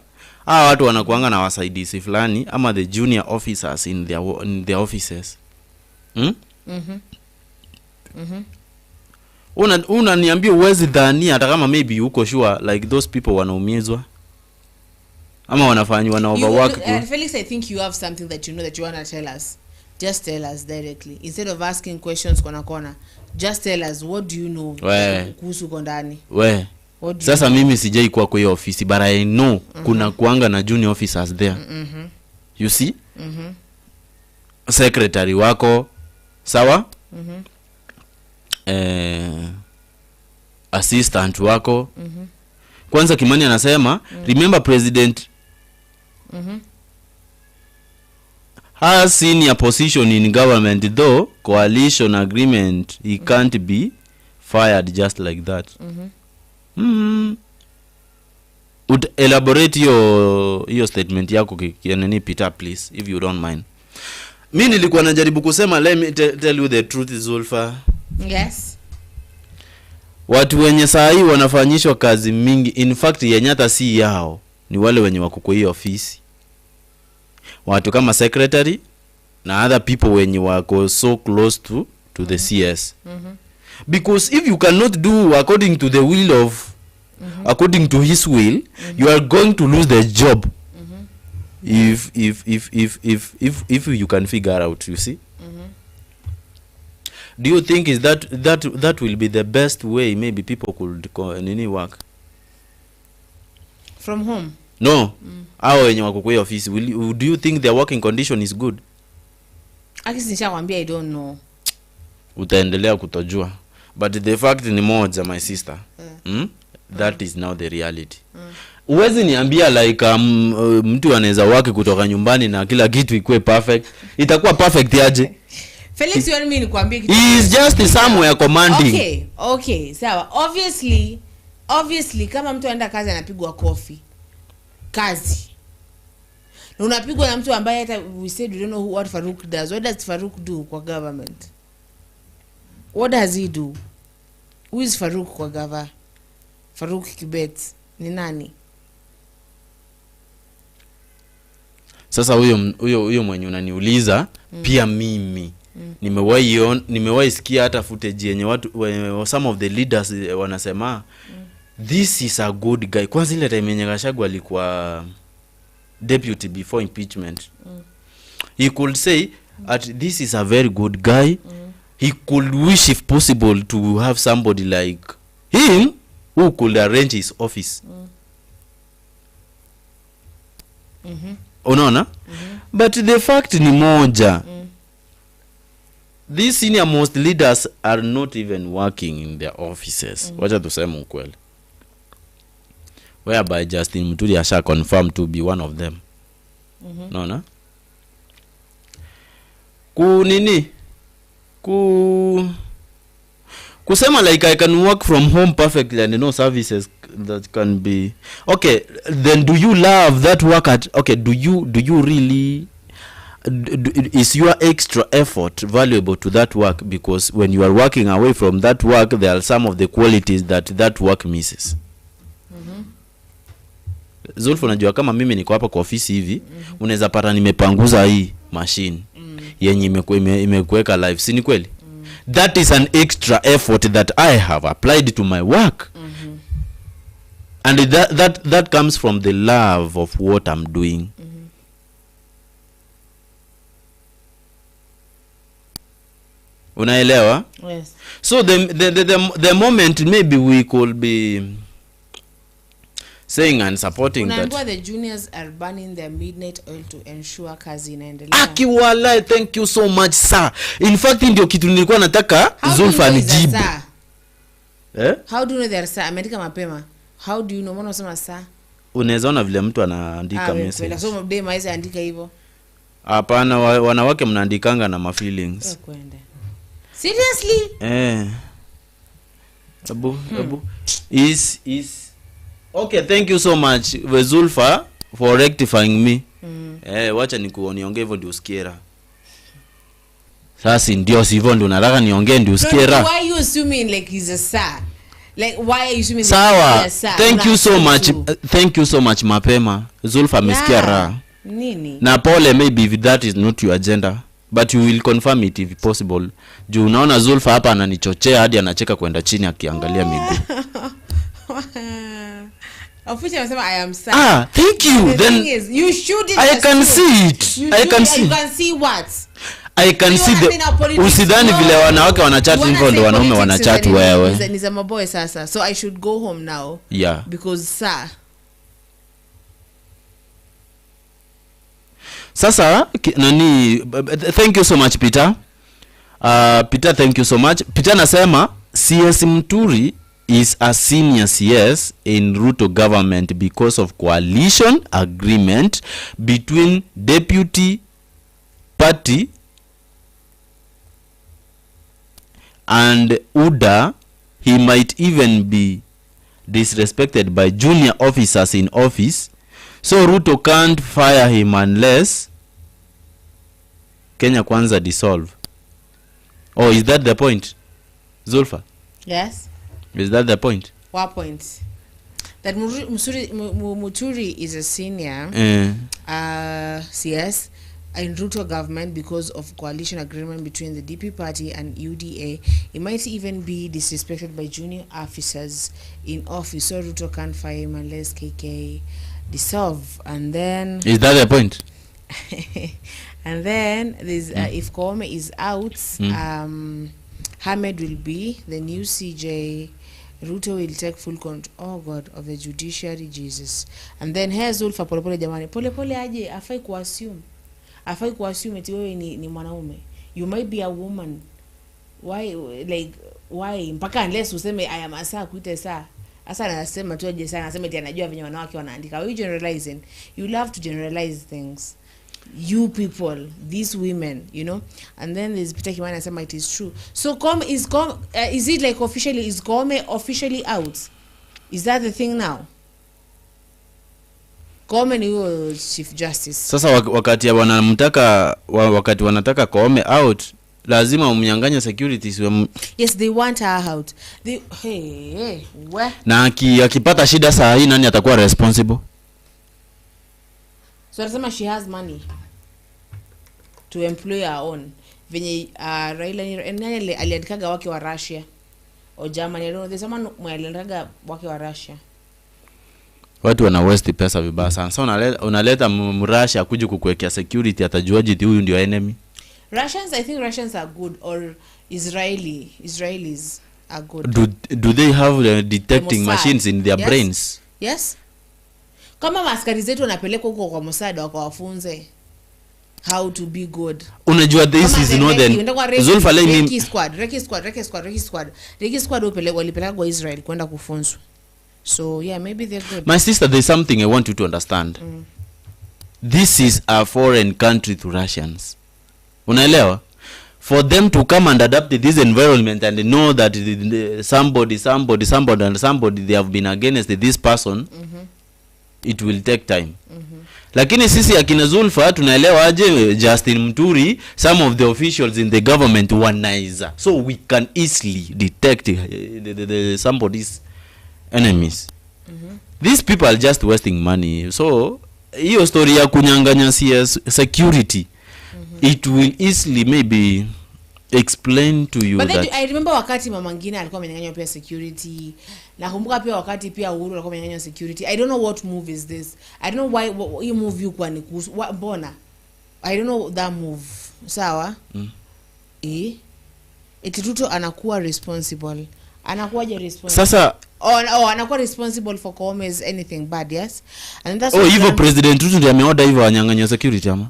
hawa watu wanakuanga na wasaidizi fulani ama the junior officers in their offices. Unaniambia uwezi dhania hata kama maybe uko sure like those people wanaumizwa ama wanafanywa na overwork. Felix, I think you have something that you know that you want to tell us. Just tell us directly instead of asking questions kona. Just tell us, what do you know kuhusu kondani. Sasa mimi sijai kwa hiyo ofisi, but I know kuna kuanga na junior officers there. You see? Secretary wako, sawa? Assistant wako. Kwanza Kimani anasema, remember president has senior position in government, though coalition agreement, he can't be fired just like that. Elaborate your statement yako kianani Peter, please, if you don't mind. Mimi nilikuwa najaribu kusema, let me tell you the truth, Zulfa. Yes. Watu wenye saa hii wanafanyishwa kazi mingi, in fact yenye hata si yao, ni wale wenye wako kwa hiyo ofisi. Watu kama secretary na other people wenye wako so close to the CS. Because if you cannot do according to the will of according to his will, you are going to lose the job. If you can figure out, you see. Do you think is that will be the best way maybe people could any work from home? No. Hao wenye wako kwa office, do you think their working condition is good? Akisi nishakwambia I don't know. Utaendelea kutojua. But the fact ni moja, my sister. That is now the reality. Uwezi niambia like mtu anaweza wake kutoka nyumbani na kila kitu ikuwe perfect. Itakuwa perfect aje? Felix, you want me nikwambie kitu? He is just somewhere commanding. Okay, sawa. Obviously kama mtu anaenda kazi anapigwa coffee. Kazi. Na unapigwa na mtu ambaye hata we said we don't know what Farouk does. What does Farouk do kwa government? What does he do? Who is Farouk kwa gava? Farouk Kibet ni nani? Sasa huyo mwenye unaniuliza pia mimi nimewahi sikia hata footage yenye watu some of the leaders wanasema this is a good guy. Kwanza ile time yenye Gachagua alikuwa deputy before impeachment, he could say this is a very good guy. He could wish if possible to have somebody like him who could arrange his office. Unaona? But the fact ni moja, these senior most leaders are not even working in their offices. Wacha tuseme ukweli. Whereby Justin Muturi asha confirmed to be one of them. Unaona? kusema like I can work from home perfectly and no services that can be okay, then do you love that work at okay, do you really is your extra effort valuable to that work? Because when you are working away from that work, there are some of the qualities that work misses. Zulfu, unajua kama mimi niko hapa kwa ofisi hivi, unaweza pata nimepanguza hii machine yenye imekuweka live, si ni kweli? That is an extra effort that I have applied to my work. And that comes from the love of what I'm doing. Unaelewa? Yes. So the moment maybe we could be saying and supporting that. The juniors are burning their midnight oil to ensure kazi inaendelea. Akiwala, thank you so much sir. In fact ndio kitu nilikuwa nataka Zulfa nijibu. How do you know they are sir? Ameandika mapema. How do you know? Mbona unasema sir? Unaweza ona vile mtu anaandika message. So mdee maize andika hivyo. Hapana, wanawake mnaandikanga na ma feelings. Kwenda. Seriously? Abu is okay, thank you so much Zulfa for rectifying me. Wacha niongee hivyo ndio usikiera. Sasa ndio sivyo ndio nataka niongee ndio usikiera. Why you assuming like he's a sir? Like why are you assuming that he's a sir? Thank you so much. Thank you so much mapema. Zulfa amesikia raha. Nini? Na pole, maybe if that is not your agenda, but you will confirm it if possible. Juu unaona Zulfa hapa ananichochea hadi anacheka kwenda chini akiangalia miguu. Officially I say I am sad. Thank you. The thing is, you should I can see it. You can see what? I can see the usidhani vile wanawake wanachat hivyo ndo wanaume wanachat wewe. Ni za maboy sasa. So I should go home now. Yeah. Because sir. Sasa nani, thank you so much Peter. Peter, thank you so much. Peter nasema CS Muturi is a senior CS in Ruto government because of coalition agreement between deputy party and UDA. He might even be disrespected by junior officers in office, so Ruto can't fire him unless Kenya Kwanza dissolve. Oh, is that the point, Zulfa? Yes. Is that the point? What point? That Muturi is a senior CS in Ruto government because of coalition agreement between the DP party and UDA. It might even be disrespected by junior officers in office, so Ruto can't fire him unless KK dissolve. And then is that the point? And then there's if Koome is out, Hamed will be the new CJ. Ruto will take full control, of the judiciary, Jesus. And then here's Zulfa polepole jamani. Polepole aje, afai kuassume eti wewe ni mwanaume. You might be a woman. Why mpaka unless useme I am a sir kuite sir. Asa anasema tu aje sana, anasema eti anajua venye wanawake wanaandika. You generalizing. You love to generalize things. You people, these women, you know. And then there's Peter Kimani anasema it is true. So is it like officially, is Koome officially out? Is that the thing now? Koome ni huyo Chief Justice. Sasa wakati wanataka Koome out, lazima umnyang'anya securities. Yes, they want her out. Na akipata shida saa hii nani atakuwa responsible? So anasema she has money to employ her own. Venye Raila nani aliandikaga wake wa Russia o Germany, I don't know, there's someone aliandikaga wake wa Russia. Watu wana waste pesa vibaya sana. So unaleta Mrussia kuja kukuwekea security, atajuaje huyu ndio enemy? Russians, I think Russians are good, or Israelis are good. Do they have detecting machines in their brains? Yes. Kama maskari zetu wanapelekwa huko kwa Mossad wakawafunze how to be good. Unajua this is not then Zulfa Reki squad walipelekwa kwa Israel kwenda kufunzwa. So yeah, maybe they're good. My sister, there's something I want you to understand. This is a foreign country to Russians. Unaelewa? for them to come and adapt to this environment and know that somebody they have been against this person, it will take time. Lakini sisi akina Zulfa tunaelewa aje Justin Muturi, some of the officials in the government wanaiza, so we can easily detect the somebody's enemies. These people are just wasting money. So hiyo story ya kunyanganya security, it will easily maybe explain to you. But that I remember wakati Mama Ngina alikuwa amenyanganywa pia security. Nakumbuka pia wakati pia Uhuru alikuwa amenyanganywa security. I don't know what move is this. I don't know why you move you kwa ni kuhusu. Mbona? I don't know that move. Sawa? Eti Ruto anakuwa responsible. Anakuwaje responsible? Sasa anakuwa responsible for Kome's anything bad, yes? And that's hivyo President Ruto ndiye ameorder hivyo wanyanganywa security ama?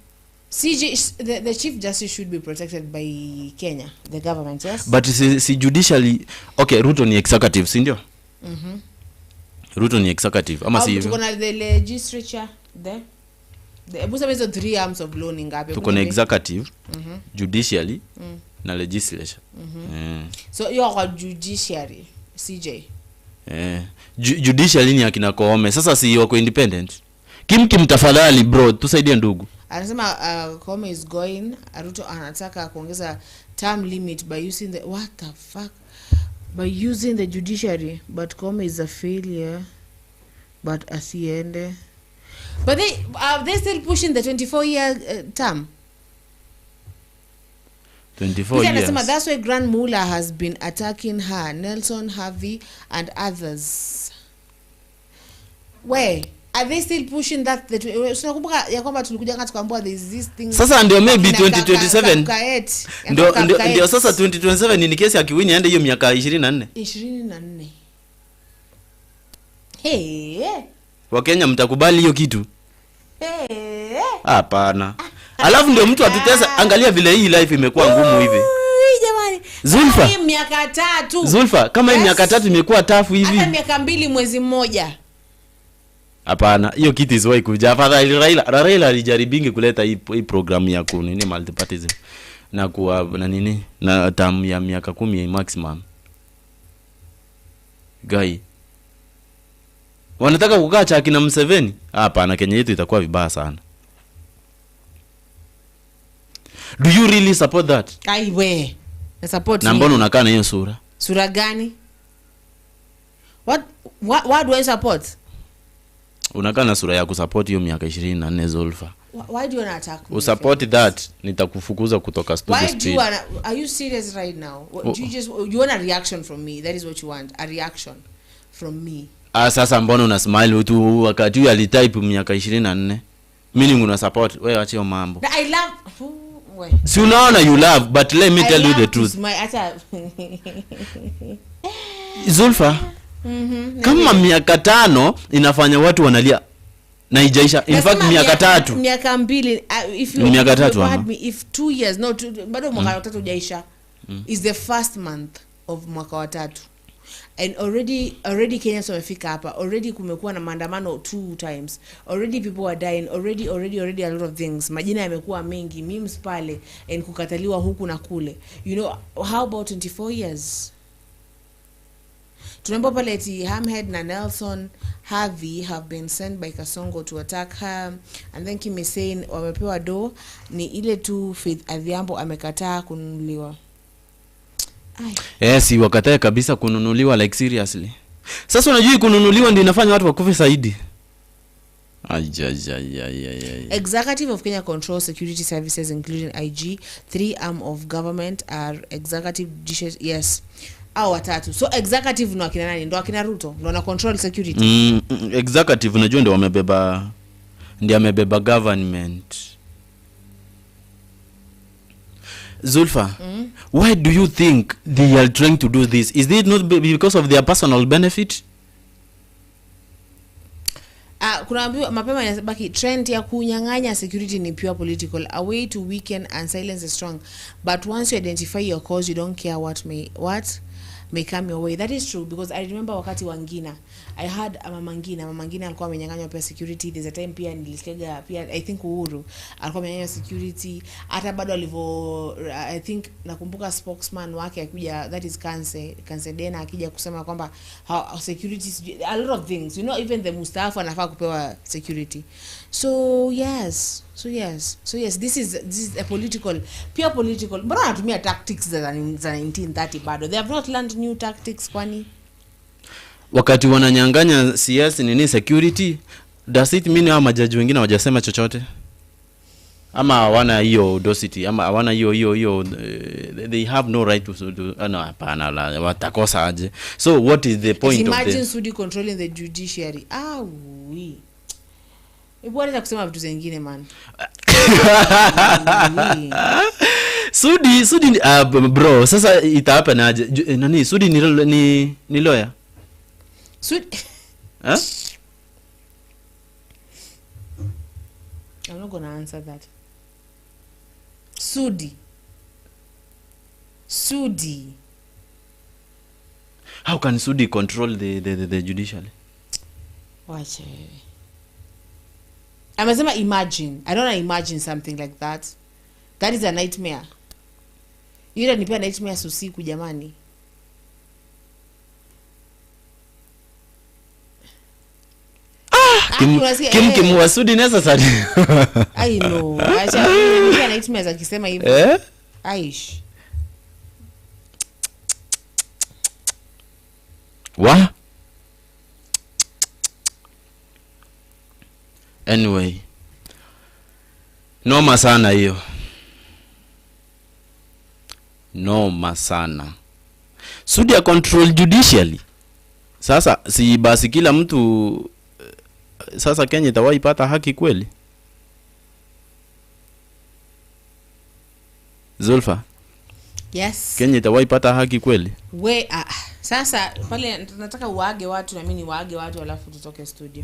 CJ, the Chief Justice should be protected by Kenya, the government, yes? But si judicially, okay, Ruto ni executive, si ndio? Ruto ni executive, ama si hivyo? Tuko na the legislature there. Ebusa mezo 3 arms of law ni ngapi? Tuko na executive, judicially, na legislature. So you are judiciary, CJ. Judicially ni akina Koome. Sasa si wako independent. Kim tafadhali bro, tusaidie ndugu. Anasema Koome is going, Ruto anataka kuongeza term limit by using the what the fuck? By using the judiciary, but Koome is a failure. But asiende. But they still pushing the 24-year term. 24 years. Anasema that's why Grand Mula has been attacking her, Nelson, Harvey and others. Where are they still pushing that? Tunakumbuka ya kwamba tulikuja ngati kwambia there is this thing. Sasa ndio maybe 2027. Ndio sasa 2027 ni kesi akiwini aende hiyo miaka 24. Hey. Wakenya mtakubali hiyo kitu? Hapana. Alafu ndio mtu atutesa. Angalia vile hii life imekuwa ngumu hivi. Jamani. Zulfa. Hii miaka 3. Zulfa, kama hii miaka 3 imekuwa tafu hivi. Hata miaka 2 mwezi mmoja. Hapana, hiyo kitu isiwahi kuja. Afadhali Raila alijaribingi kuleta hii program ya nini multipartyism na kuwa na nini na term ya miaka 10 maximum. Guy. Wanataka kukaa cha kina Museveni? Hapana, Kenya yetu itakuwa vibaya sana. Do you really support that? Aiwe. Na support. Na mbona unakaa na hiyo sura? Sura gani? What do I support? Unakaa na sura ya kusupport hiyo miaka 24 Zulfa. Why do you want to attack me? Usupport that, nitakufukuza kutoka studio. Why do you want are you serious right now? You want a reaction from me? That is what you want, a reaction from me. Sasa mbona una smile tu wakati huyu alitype miaka 24? Meaning una support. Wewe acha mambo. I love si unaona you love, but let me tell you the truth. Zulfa, kama miaka 5 inafanya watu wanalia na ijaisha. In fact miaka 3. Miaka 2 if you miaka 3 if 2 years bado mwaka 3 ujaisha is the first month of mwaka wa 3. And already Kenyans wamefika hapa. Already kumekuwa na maandamano 2 times. Already people are dying. Already a lot of things. Majina yamekuwa mengi, memes pale and kukataliwa huku na kule. You know, how about 24 years? Tunaomba pale eti Hamhead na Nelson Harvey have been sent by Kasongo to attack her, and then Kim is saying wamepewa do ni ile tu Faith Adhiambo amekataa kununuliwa. Yes, wakatae kabisa kununuliwa, like seriously. Sasa unajui kununuliwa ndio inafanya watu wakufe zaidi. Executive of Kenya controls security services including IG. 3 arm of government are executive dishes. Yes. Au watatu. So executive ndo akina nani? Ndo akina Ruto ndo na control security. Executive unajua ndio amebeba government. Zulfa, why do you think they are trying to do this? Is it not because of their personal benefit? Kuna mapema inabaki trend ya kunyang'anya security ni pure political, a way to weaken and silence the strong. But once you identify your cause, you don't care what may come your way. That is true, because I remember wakati wangina I had mama Ngina alikuwa amenyang'anywa pia security. There's a time pia nilisikia pia I think Uhuru alikuwa amenyang'anywa security, hata bado alivo I think nakumbuka spokesman wake akija, that is Kansedena, akija kusema kwamba security, a lot of things, you know, even the Mustafa anafaa kupewa security. So yes, this is a political, pure political. Mbona wanatumia tactics za 1930 bado? They have not learned new tactics kwani? Wakati wananyang'anya CS nini security, does it mean hao majaji wengine hawajasema chochote? Ama hawana hiyo audacity, ama hawana hiyo they have no right to no, hapana, watakosa aje? So what is the point of imagine Sudi controlling the judiciary? Ibwani kusema vitu zingine man. Sudi bro, sasa ita happen aje? Nani Sudi ni lawyer? Sudi huh? I'm not gonna answer that. Sudi. How can Sudi control the judiciary? Watch. Amesema imagine. I don't want to imagine something like that. That is a nightmare. Yule nipea nightmare usiku jamani. Kim wa Sudi necessary. I know. Acha nipea nightmares akisema hivyo. Aish. What? Anyway, noma sana hiyo, noma sana. Sudi ya control judicially. Sasa si basi kila mtu sasa Kenya itawaipata haki kweli? Zulfa? Yes. Kenya itawaipata haki kweli? Sasa pale nataka uage watu na mimi waage watu alafu tutoke studio.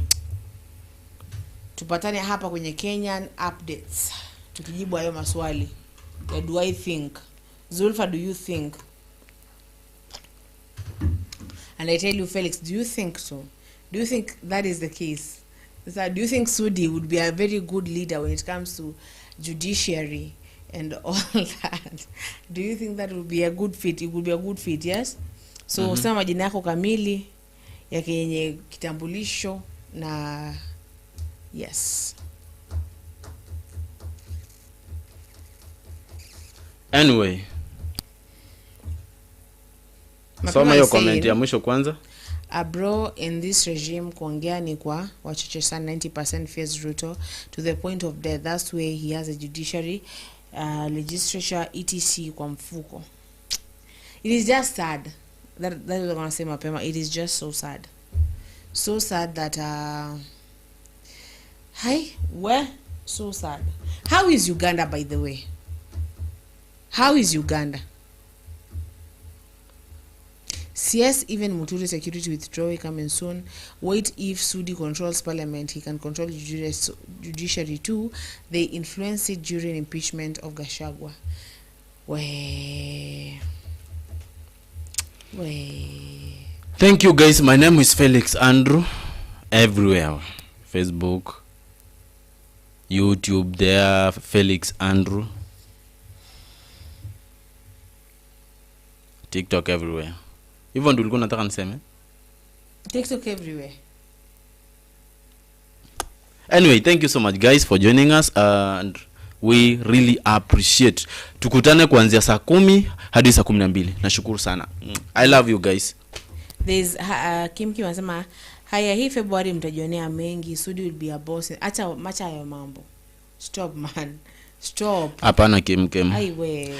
Tupatane hapa kwenye Kenyan updates. Tukijibu hayo maswali. Do I think? Zulfa, do you think? And I tell you, Felix, do you think so? Do you think that is the case? Do you think Sudi would be a very good leader when it comes to judiciary and all that? Do you think that would be a good fit? It would be a good fit, yes? So, sema majina yako kamili ya kenye kitambulisho na yes. Anyway. Soma hiyo comment ya mwisho kwanza. Bro, in this regime kuongea ni kwa wachache sana. 90% fears Ruto to the point of death. That's where he has a judiciary, legislature, etc. kwa mfuko. It is just sad. That is what I'm going to say mapema. It is just so sad. So sad that so sad. How is Uganda, by the way? How is Uganda? CS even Muturi security withdrawal coming soon. Wait, if Sudi controls parliament, he can control judiciary too. They influenced it during impeachment of Gachagua. Thank you guys. My name is Felix Andrew. Everywhere. Facebook, YouTube, there, Felix Andrew. TikTok everywhere. Even ulikuwa nataka niseme? TikTok everywhere. Anyway, thank you so much guys for joining us and we really appreciate. Tukutane kuanzia saa 10 hadi saa 12. Nashukuru sana. I love you guys. There's Kim anasema haya hii February mtajionea mengi. Sudi will be a boss. Acha macha hayo mambo. Stop man. Stop. Hapana Kim. Aiwe.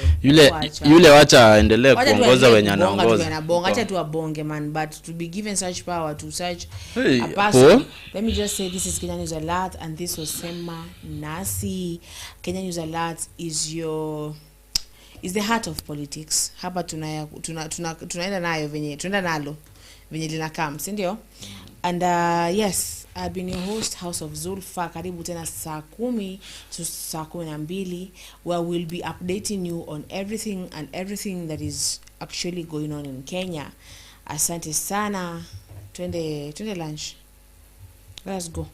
Yule wacha endelee kuongoza wenye anaongoza. Acha tu abonge man, but to be given such power to such a person. Let me just say this is Kenya News Alert and this was Sema Nasi. Kenya News Alert is the heart of politics. Hapa tunaenda nayo tunaenda nalo venye linakam, si ndio? And yes, I've been your host, House of Zulfa. Karibu tena saa 10 to saa 12, where we'll be updating you on everything that is actually going on in Kenya. Asante sana. Twende lunch. Let's go.